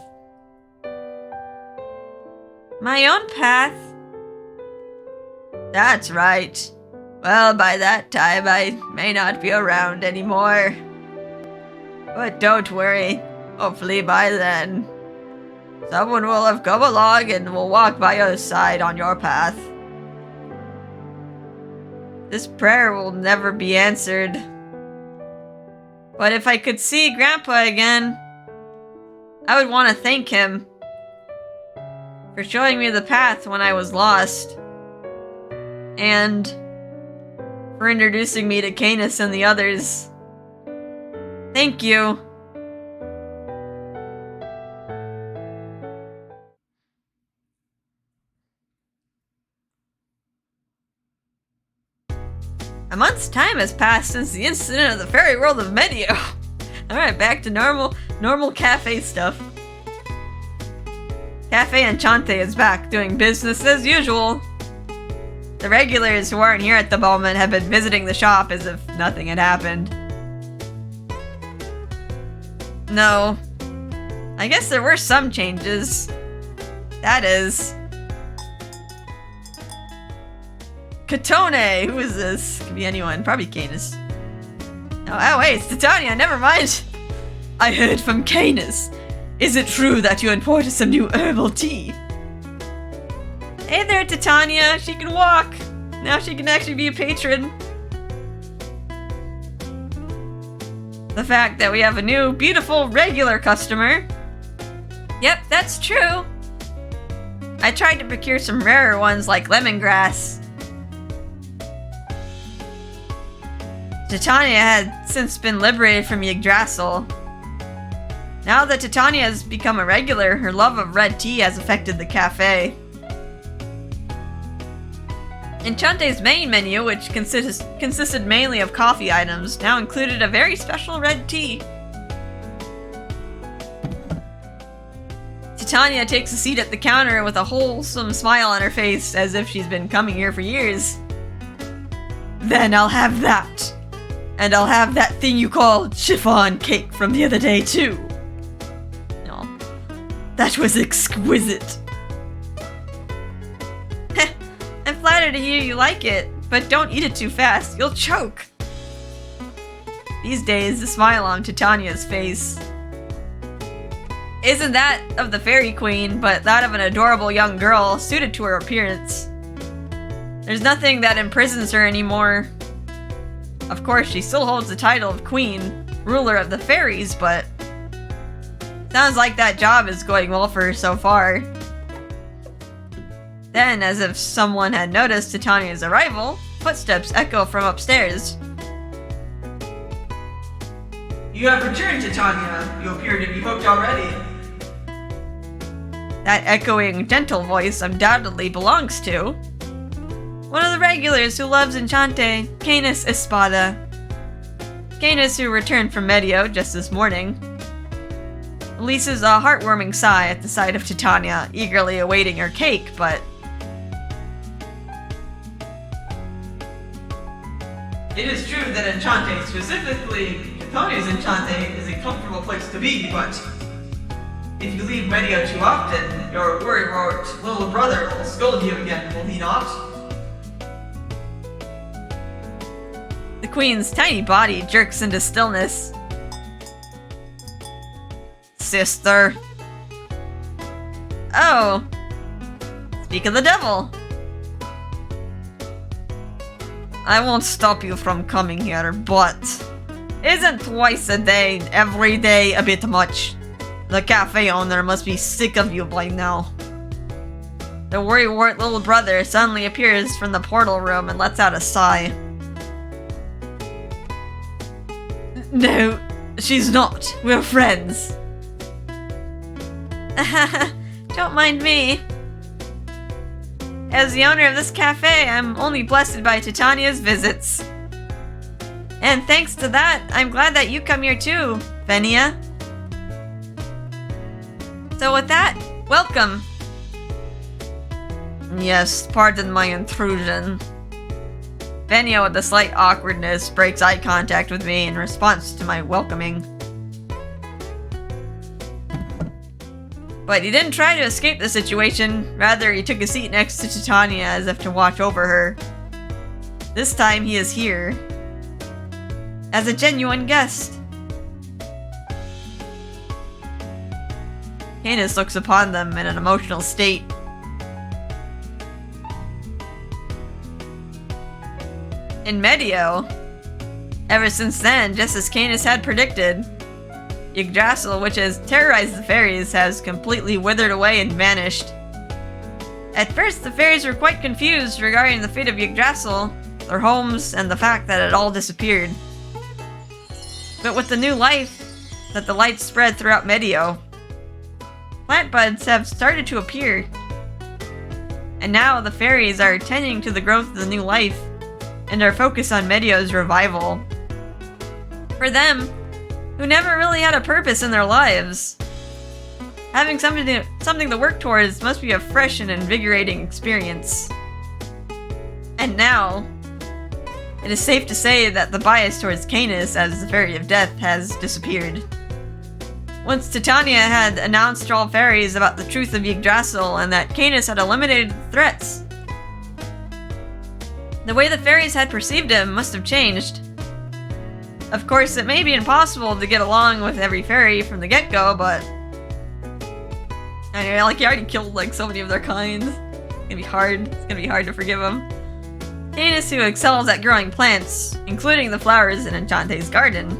[SPEAKER 1] My own path? That's right. Well, by that time I may not be around anymore. But don't worry, hopefully by then, someone will have come along and will walk by your side on your path. This prayer will never be answered. But if I could see Grandpa again, I would want to thank him for showing me the path when I was lost, and for introducing me to Canus and the others. Thank you. A month's time has passed since the incident of the fairy world of Medio. Alright, back to normal cafe stuff. Cafe Enchante is back, doing business as usual. The regulars who aren't here at the moment have been visiting the shop as if nothing had happened. No. I guess there were some changes. That is... Kotone! Who is this? Could be anyone. Probably Canus. Oh wait, it's Titania, never mind! I heard from Canus. Is it true that you imported some new herbal tea? Hey there, Titania! She can walk! Now she can actually be a patron. The fact that we have a new, beautiful, regular customer. Yep, that's true. I tried to procure some rarer ones like lemongrass. Titania had since been liberated from Yggdrasil. Now that Titania has become a regular, her love of red tea has affected the cafe. Enchante's main menu, which consisted mainly of coffee items, now included a very special red tea. Titania takes a seat at the counter with a wholesome smile on her face, as if she's been coming here for years. Then I'll have that. And I'll have that thing you called chiffon cake from the other day, too. Oh, that was exquisite. I'm flattered to hear you like it, but don't eat it too fast. You'll choke. These days, the smile on Titania's face isn't that of the fairy queen, but that of an adorable young girl suited to her appearance. There's nothing that imprisons her anymore. Of course, she still holds the title of queen, ruler of the fairies, but sounds like that job is going well for her so far. Then, as if someone had noticed Titania's arrival, footsteps echo from upstairs.
[SPEAKER 3] You have returned, Titania. You appear to be hooked already.
[SPEAKER 1] That echoing, gentle voice undoubtedly belongs to one of the regulars who loves Enchante, Canus Espada. Canus, who returned from Medio just this morning, releases a heartwarming sigh at the sight of Titania, eagerly awaiting her cake, but...
[SPEAKER 3] It is true that Enchante, specifically Kotone's Enchante, is a comfortable place to be, but if you leave Medio too often, your worrywart little brother will scold you again, will he not?
[SPEAKER 1] The queen's tiny body jerks into stillness. Sister. Oh. Speak of the devil. I won't stop you from coming here, but isn't twice a day, every day, a bit much? The cafe owner must be sick of you by now. The worrywart little brother suddenly appears from the portal room and lets out a sigh. No, she's not. We're friends. Don't mind me. As the owner of this cafe, I'm only blessed by Titania's visits. And thanks to that, I'm glad that you come here too, Venia. So with that, welcome. Yes, pardon my intrusion. Venia, with a slight awkwardness, breaks eye contact with me in response to my welcoming. But he didn't try to escape the situation, rather he took a seat next to Titania as if to watch over her. This time he is here. As a genuine guest. Canus looks upon them in an emotional state. In Medio, ever since then, just as Canus had predicted, Yggdrasil, which has terrorized the fairies, has completely withered away and vanished. At first, the fairies were quite confused regarding the fate of Yggdrasil, their homes, and the fact that it all disappeared. But with the new life that the light spread throughout Medio, plant buds have started to appear. And now the fairies are tending to the growth of the new life, and are focused on Medio's revival. For them, who never really had a purpose in their lives, having something to work towards must be a fresh and invigorating experience. And now, it is safe to say that the bias towards Canus as the Fairy of Death has disappeared. Once Titania had announced to all fairies about the truth of Yggdrasil and that Canus had eliminated the threats, the way the fairies had perceived him must have changed. Of course, it may be impossible to get along with every fairy from the get-go, but anyway, like, he already killed like so many of their kinds. It's gonna be hard. It's gonna be hard to forgive him. Canus, who excels at growing plants, including the flowers in Enchante's garden,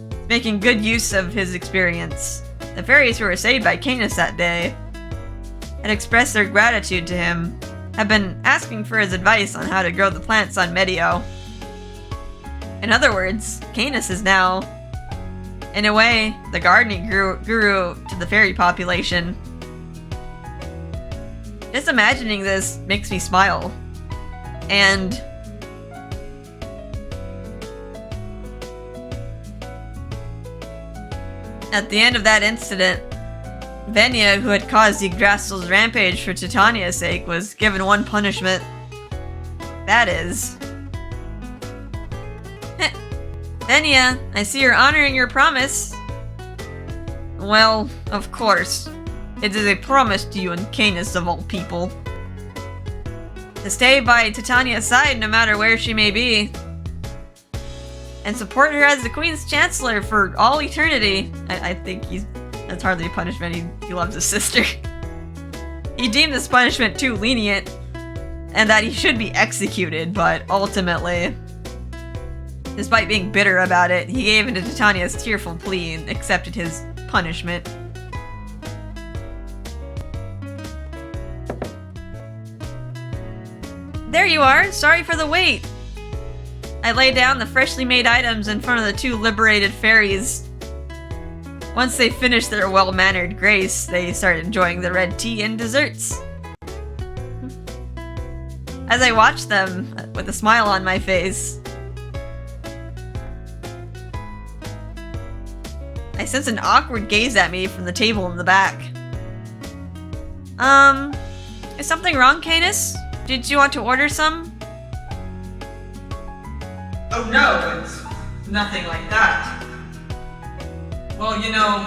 [SPEAKER 1] is making good use of his experience. The fairies who were saved by Canus that day had expressed their gratitude to him, have been asking for his advice on how to grow the plants on Medio. In other words, Canus is now, in a way, the gardening guru to the fairy population. Just imagining this makes me smile. And at the end of that incident, Venia, who had caused Yggdrasil's rampage for Titania's sake, was given one punishment. That is... Venia, I see you're honoring your promise. Well, of course. It is a promise to you and Canus of all people. To stay by Titania's side no matter where she may be. And support her as the Queen's Chancellor for all eternity. I think that's hardly a punishment. He loves his sister. He deemed this punishment too lenient, and that he should be executed, but ultimately, despite being bitter about it, he gave in to Titania's tearful plea and accepted his punishment. There you are! Sorry for the wait! I laid down the freshly made items in front of the two liberated fairies. Once they finished their well-mannered grace, they started enjoying the red tea and desserts. As I watched them, with a smile on my face, I sensed an awkward gaze at me from the table in the back. Is something wrong, Canus? Did you want to order some?
[SPEAKER 3] Oh no, it's nothing like that. Well, you know,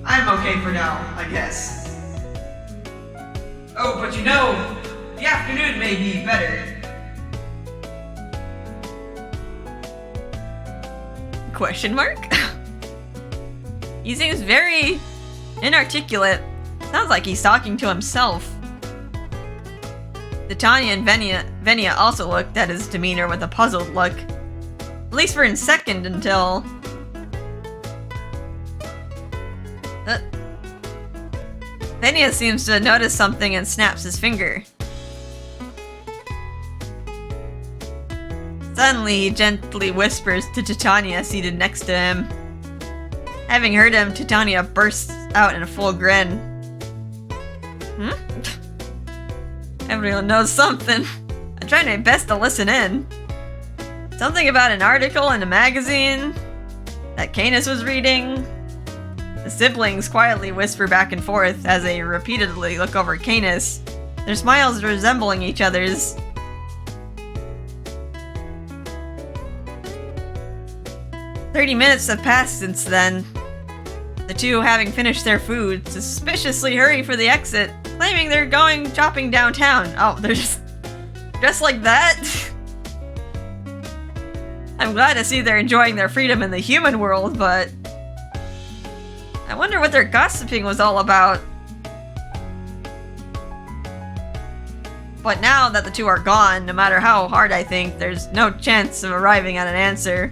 [SPEAKER 3] I'm okay for now, I guess. Oh, but you know, the afternoon may be better.
[SPEAKER 1] Question mark? He seems very inarticulate. Sounds like he's talking to himself. Titania and Venia also looked at his demeanor with a puzzled look. At least for a second until... Phineas seems to notice something and snaps his finger. Suddenly, he gently whispers to Titania seated next to him. Having heard him, Titania bursts out in a full grin. Everyone knows something. I'm trying my best to listen in. Something about an article in a magazine that Canus was reading. The siblings quietly whisper back and forth as they repeatedly look over Canus, their smiles resembling each other's. "30 minutes have passed since then. The two, having finished their food, suspiciously hurry for the exit, claiming they're going shopping downtown. Oh, they're just like that? I'm glad to see they're enjoying their freedom in the human world, but I wonder what their gossiping was all about. But now that the two are gone, no matter how hard I think, there's no chance of arriving at an answer.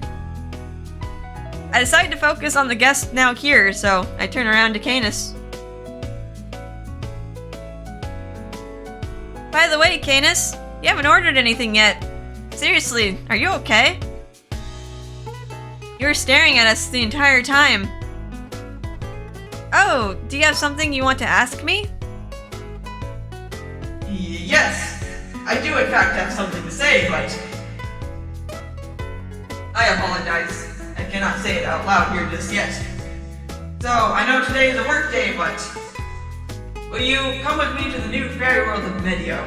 [SPEAKER 1] I decide to focus on the guest now here, so I turn around to Canus. By the way, Canus, you haven't ordered anything yet. Seriously, are you okay? You were staring at us the entire time. Oh, do you have something you want to ask me?
[SPEAKER 3] Yes, I do in fact have something to say, but I apologize. I cannot say it out loud here just yet. So, I know today is a work day, but will you come with me to the new fairy world of Medio?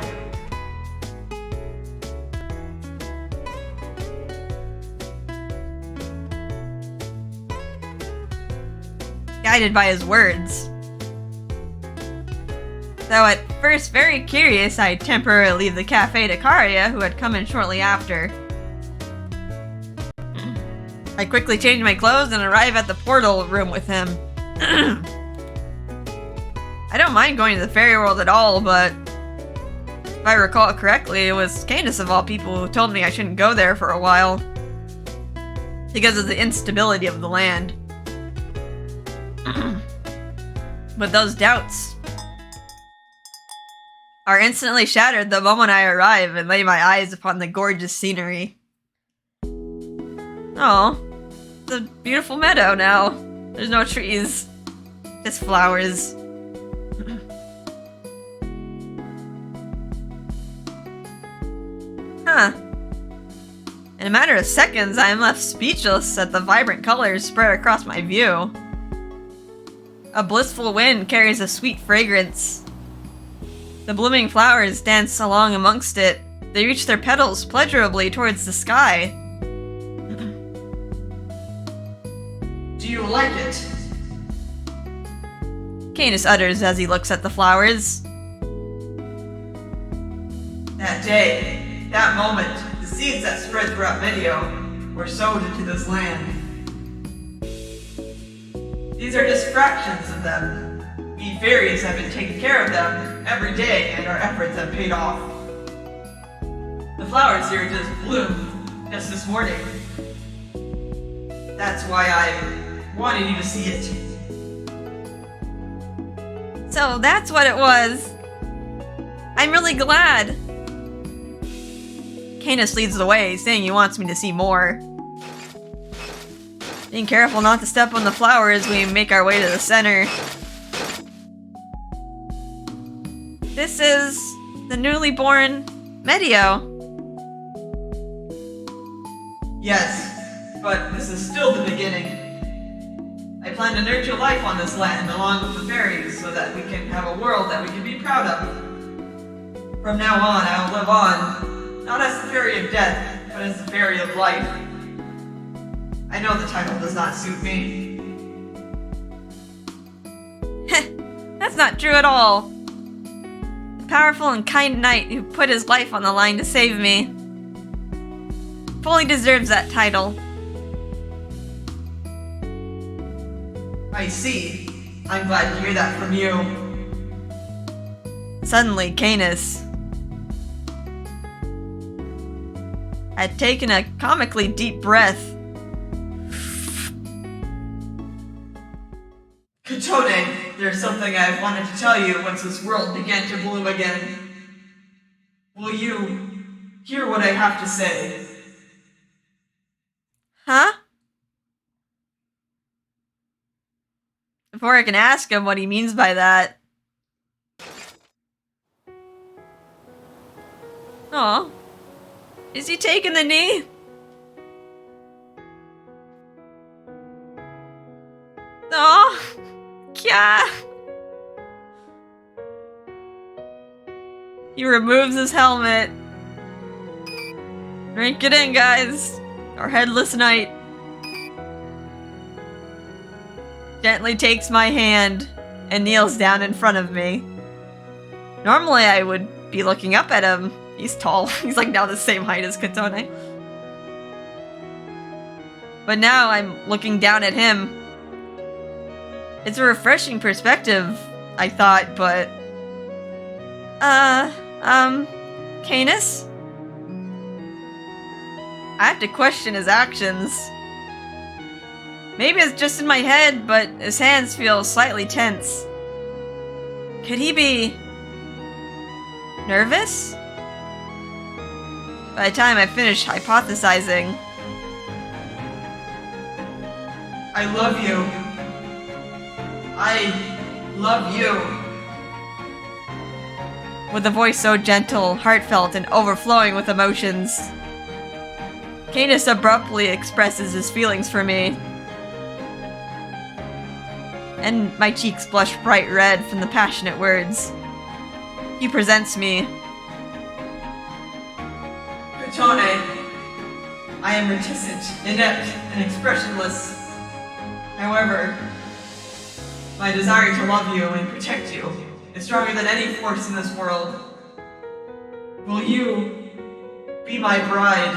[SPEAKER 1] Guided by his words. Though at first very curious, I temporarily leave the cafe to Karia, who had come in shortly after. I quickly change my clothes and arrive at the portal room with him. I don't mind going to the fairy world at all, but if I recall correctly, it was Canus of all people who told me I shouldn't go there for a while because of the instability of the land. But those doubts are instantly shattered the moment I arrive and lay my eyes upon the gorgeous scenery. Oh, it's a beautiful meadow now. There's no trees, just flowers. Huh. In a matter of seconds, I am left speechless at the vibrant colors spread across my view. A blissful wind carries a sweet fragrance. The blooming flowers dance along amongst it. They reach their petals pleasurably towards the sky.
[SPEAKER 3] Do you like it?
[SPEAKER 1] Canus utters as he looks at the flowers.
[SPEAKER 3] That day, that moment, the seeds that spread throughout Medio were sowed into this land. These are just fractions of them. We fairies have been taking care of them every day, and our efforts have paid off. The flowers here just bloomed just this morning. That's why I wanted you to see it.
[SPEAKER 1] So that's what it was. I'm really glad. Canus leads the way, saying he wants me to see more. Being careful not to step on the flowers, we make our way to the center. This is the newly born Medio.
[SPEAKER 3] Yes, but this is still the beginning. I plan to nurture life on this land along with the fairies so that we can have a world that we can be proud of. From now on, I will live on, not as the fairy of death, but as the fairy of life. I know the title does not suit me.
[SPEAKER 1] That's not true at all. The powerful and kind knight who put his life on the line to save me fully deserves that title.
[SPEAKER 3] I see. I'm glad to hear that from you.
[SPEAKER 1] Suddenly, Canus had taken a comically deep breath.
[SPEAKER 3] Kotone, there's something I've wanted to tell you once this world began to bloom again. Will you hear what I have to say?
[SPEAKER 1] Huh? Before I can ask him what he means by that. Aw. Is he taking the knee? Aw. Yeah. He removes his helmet. Drink it in, guys. Our headless knight gently takes my hand and kneels down in front of me. Normally I would be looking up at him. He's tall. He's like now the same height as Kotone. But now I'm looking down at him. It's a refreshing perspective, I thought, but... Canus? I have to question his actions. Maybe it's just in my head, but his hands feel slightly tense. Could he be... nervous? By the time I finish hypothesizing...
[SPEAKER 3] I love you. I love you.
[SPEAKER 1] With a voice so gentle, heartfelt, and overflowing with emotions. Canus abruptly expresses his feelings for me. And my cheeks blush bright red from the passionate words. He presents me.
[SPEAKER 3] Kotone, I am reticent, inept, and expressionless. However, my desire to love you and protect you is stronger than any force in this world. Will you be my bride?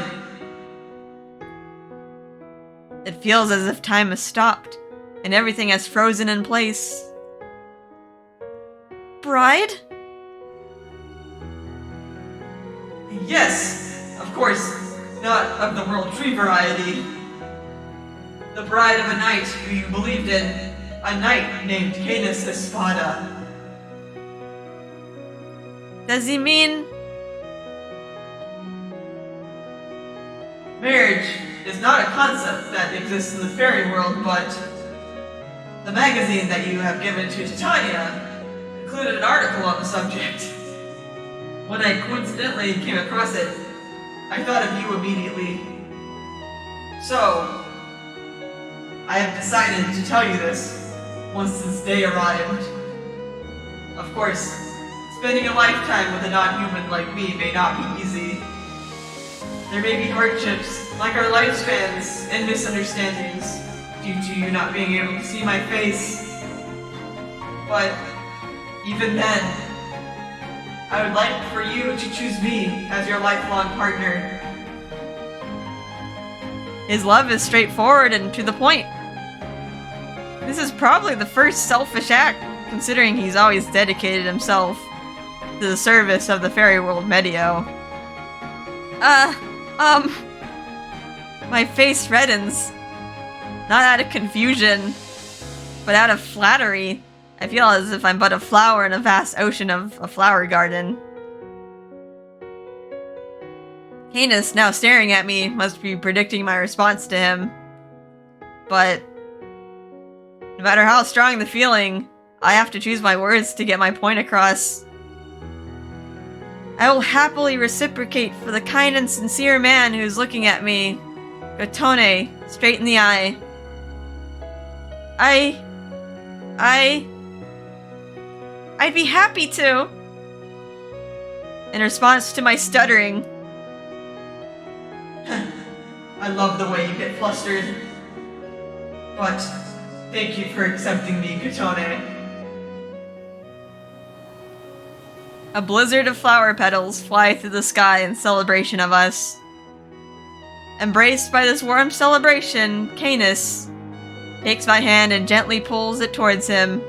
[SPEAKER 1] It feels as if time has stopped, and everything has frozen in place. Bride?
[SPEAKER 3] Yes, of course, not of the World Tree variety. The bride of a knight who you believed in, a knight named Canus Espada.
[SPEAKER 1] Does he mean...
[SPEAKER 3] Marriage is not a concept that exists in the fairy world, but the magazine that you have given to Titania included an article on the subject. When I coincidentally came across it, I thought of you immediately. So, I have decided to tell you this once this day arrived. Of course, spending a lifetime with a non-human like me may not be easy. There may be hardships, like our lifespans, and misunderstandings, due to you not being able to see my face. But, even then, I would like for you to choose me as your lifelong partner.
[SPEAKER 1] His love is straightforward and to the point. This is probably the first selfish act, considering he's always dedicated himself to the service of the fairy world Medio. My face reddens. Not out of confusion, but out of flattery. I feel as if I'm but a flower in a vast ocean of a flower garden. Canus, now staring at me, must be predicting my response to him. But no matter how strong the feeling, I have to choose my words to get my point across. I will happily reciprocate for the kind and sincere man who is looking at me, Kotone, straight in the eye. I'd be happy to. In response to my stuttering.
[SPEAKER 3] I love the way you get flustered. But, thank you for accepting me, Kotone.
[SPEAKER 1] A blizzard of flower petals fly through the sky in celebration of us. Embraced by this warm celebration, Canus takes my hand and gently pulls it towards him.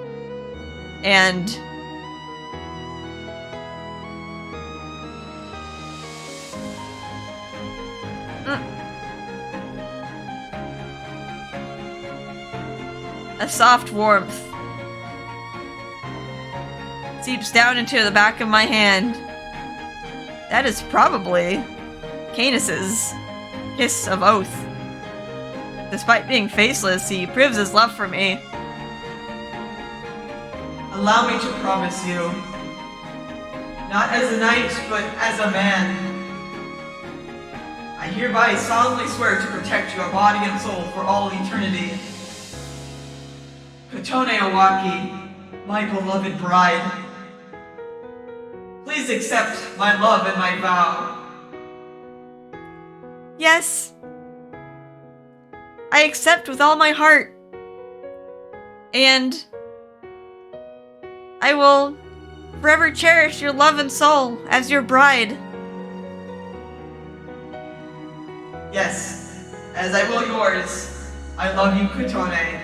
[SPEAKER 1] And... a soft warmth seeps down into the back of my hand. That is probably Canus's kiss of oath. Despite being faceless, he proves his love for me.
[SPEAKER 3] Allow me to promise you, not as a knight, but as a man. I hereby solemnly swear to protect your body and soul for all eternity. Kotone Owaki, my beloved bride. Please accept my love and my vow.
[SPEAKER 1] Yes. I accept with all my heart. And I will forever cherish your love and soul as your bride.
[SPEAKER 3] Yes, as I will yours. I love you, Kotone.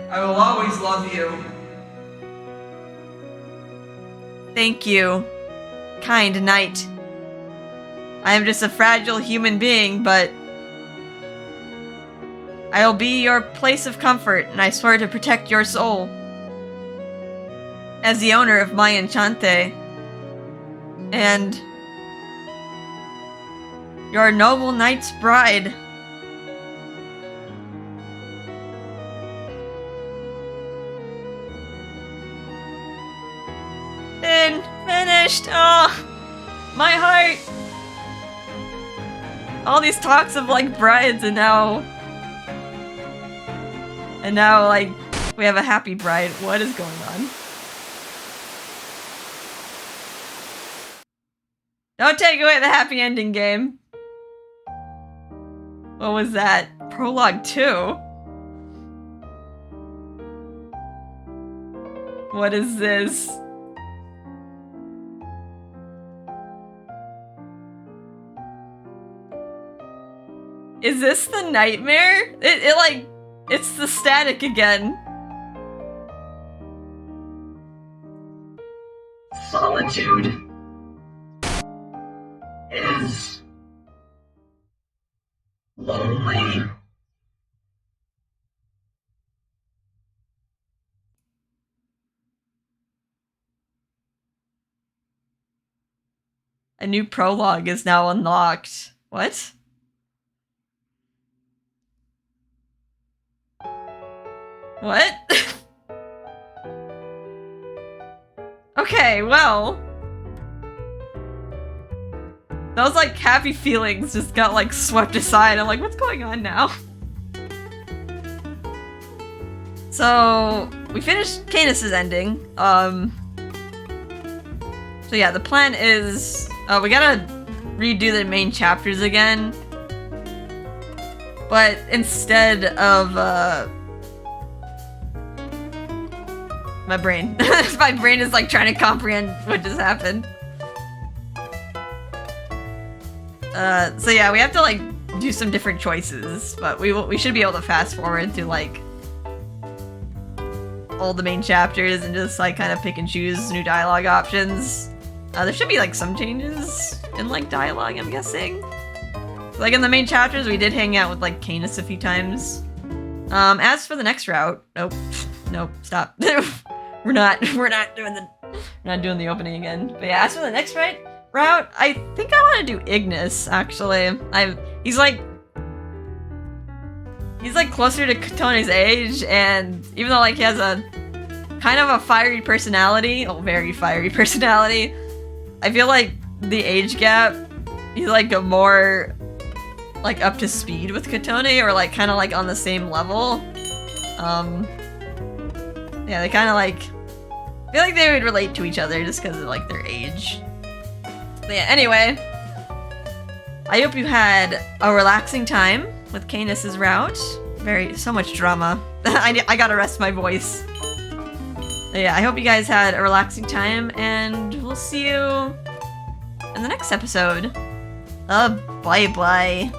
[SPEAKER 3] I will always love you.
[SPEAKER 1] Thank you, kind knight. I am just a fragile human being, but I will be your place of comfort, and I swear to protect your soul. As the owner of my Enchante, and your noble knight's bride. Finished! Oh, my heart! All these talks of like brides and now like we have a happy bride. What is going on? Don't take away the happy ending game. What was that? Prologue 2? What is this? Is this the nightmare? It's the static again.
[SPEAKER 4] Solitude is lonely.
[SPEAKER 1] A new prologue is now unlocked. What? What? Okay, well. Those like happy feelings just got like swept aside. I'm like, what's going on now? So we finished Canus's ending. So yeah, the plan is we gotta redo the main chapters again. But instead of my brain. My brain is like trying to comprehend what just happened. So yeah, we have to like do some different choices, but we should be able to fast forward through like all the main chapters and just like kind of pick and choose new dialogue options. There should be like some changes in like dialogue, I'm guessing. Like in the main chapters, we did hang out with like Canus a few times. As for the next route, nope, stop. We're not doing the opening again. But yeah, as for the next route, I think I want to do Ignis, actually. He's like closer to Kotone's age, and even though like he has a kind of a fiery personality, very fiery personality, I feel like the age gap, he's like a more like up to speed with Kotone, or like kind of like on the same level. Yeah, they kind of like, I feel like they would relate to each other just because of like their age. But yeah, anyway, I hope you had a relaxing time with Canus's route. So much drama. I gotta rest my voice. But yeah, I hope you guys had a relaxing time, and we'll see you in the next episode. Bye-bye.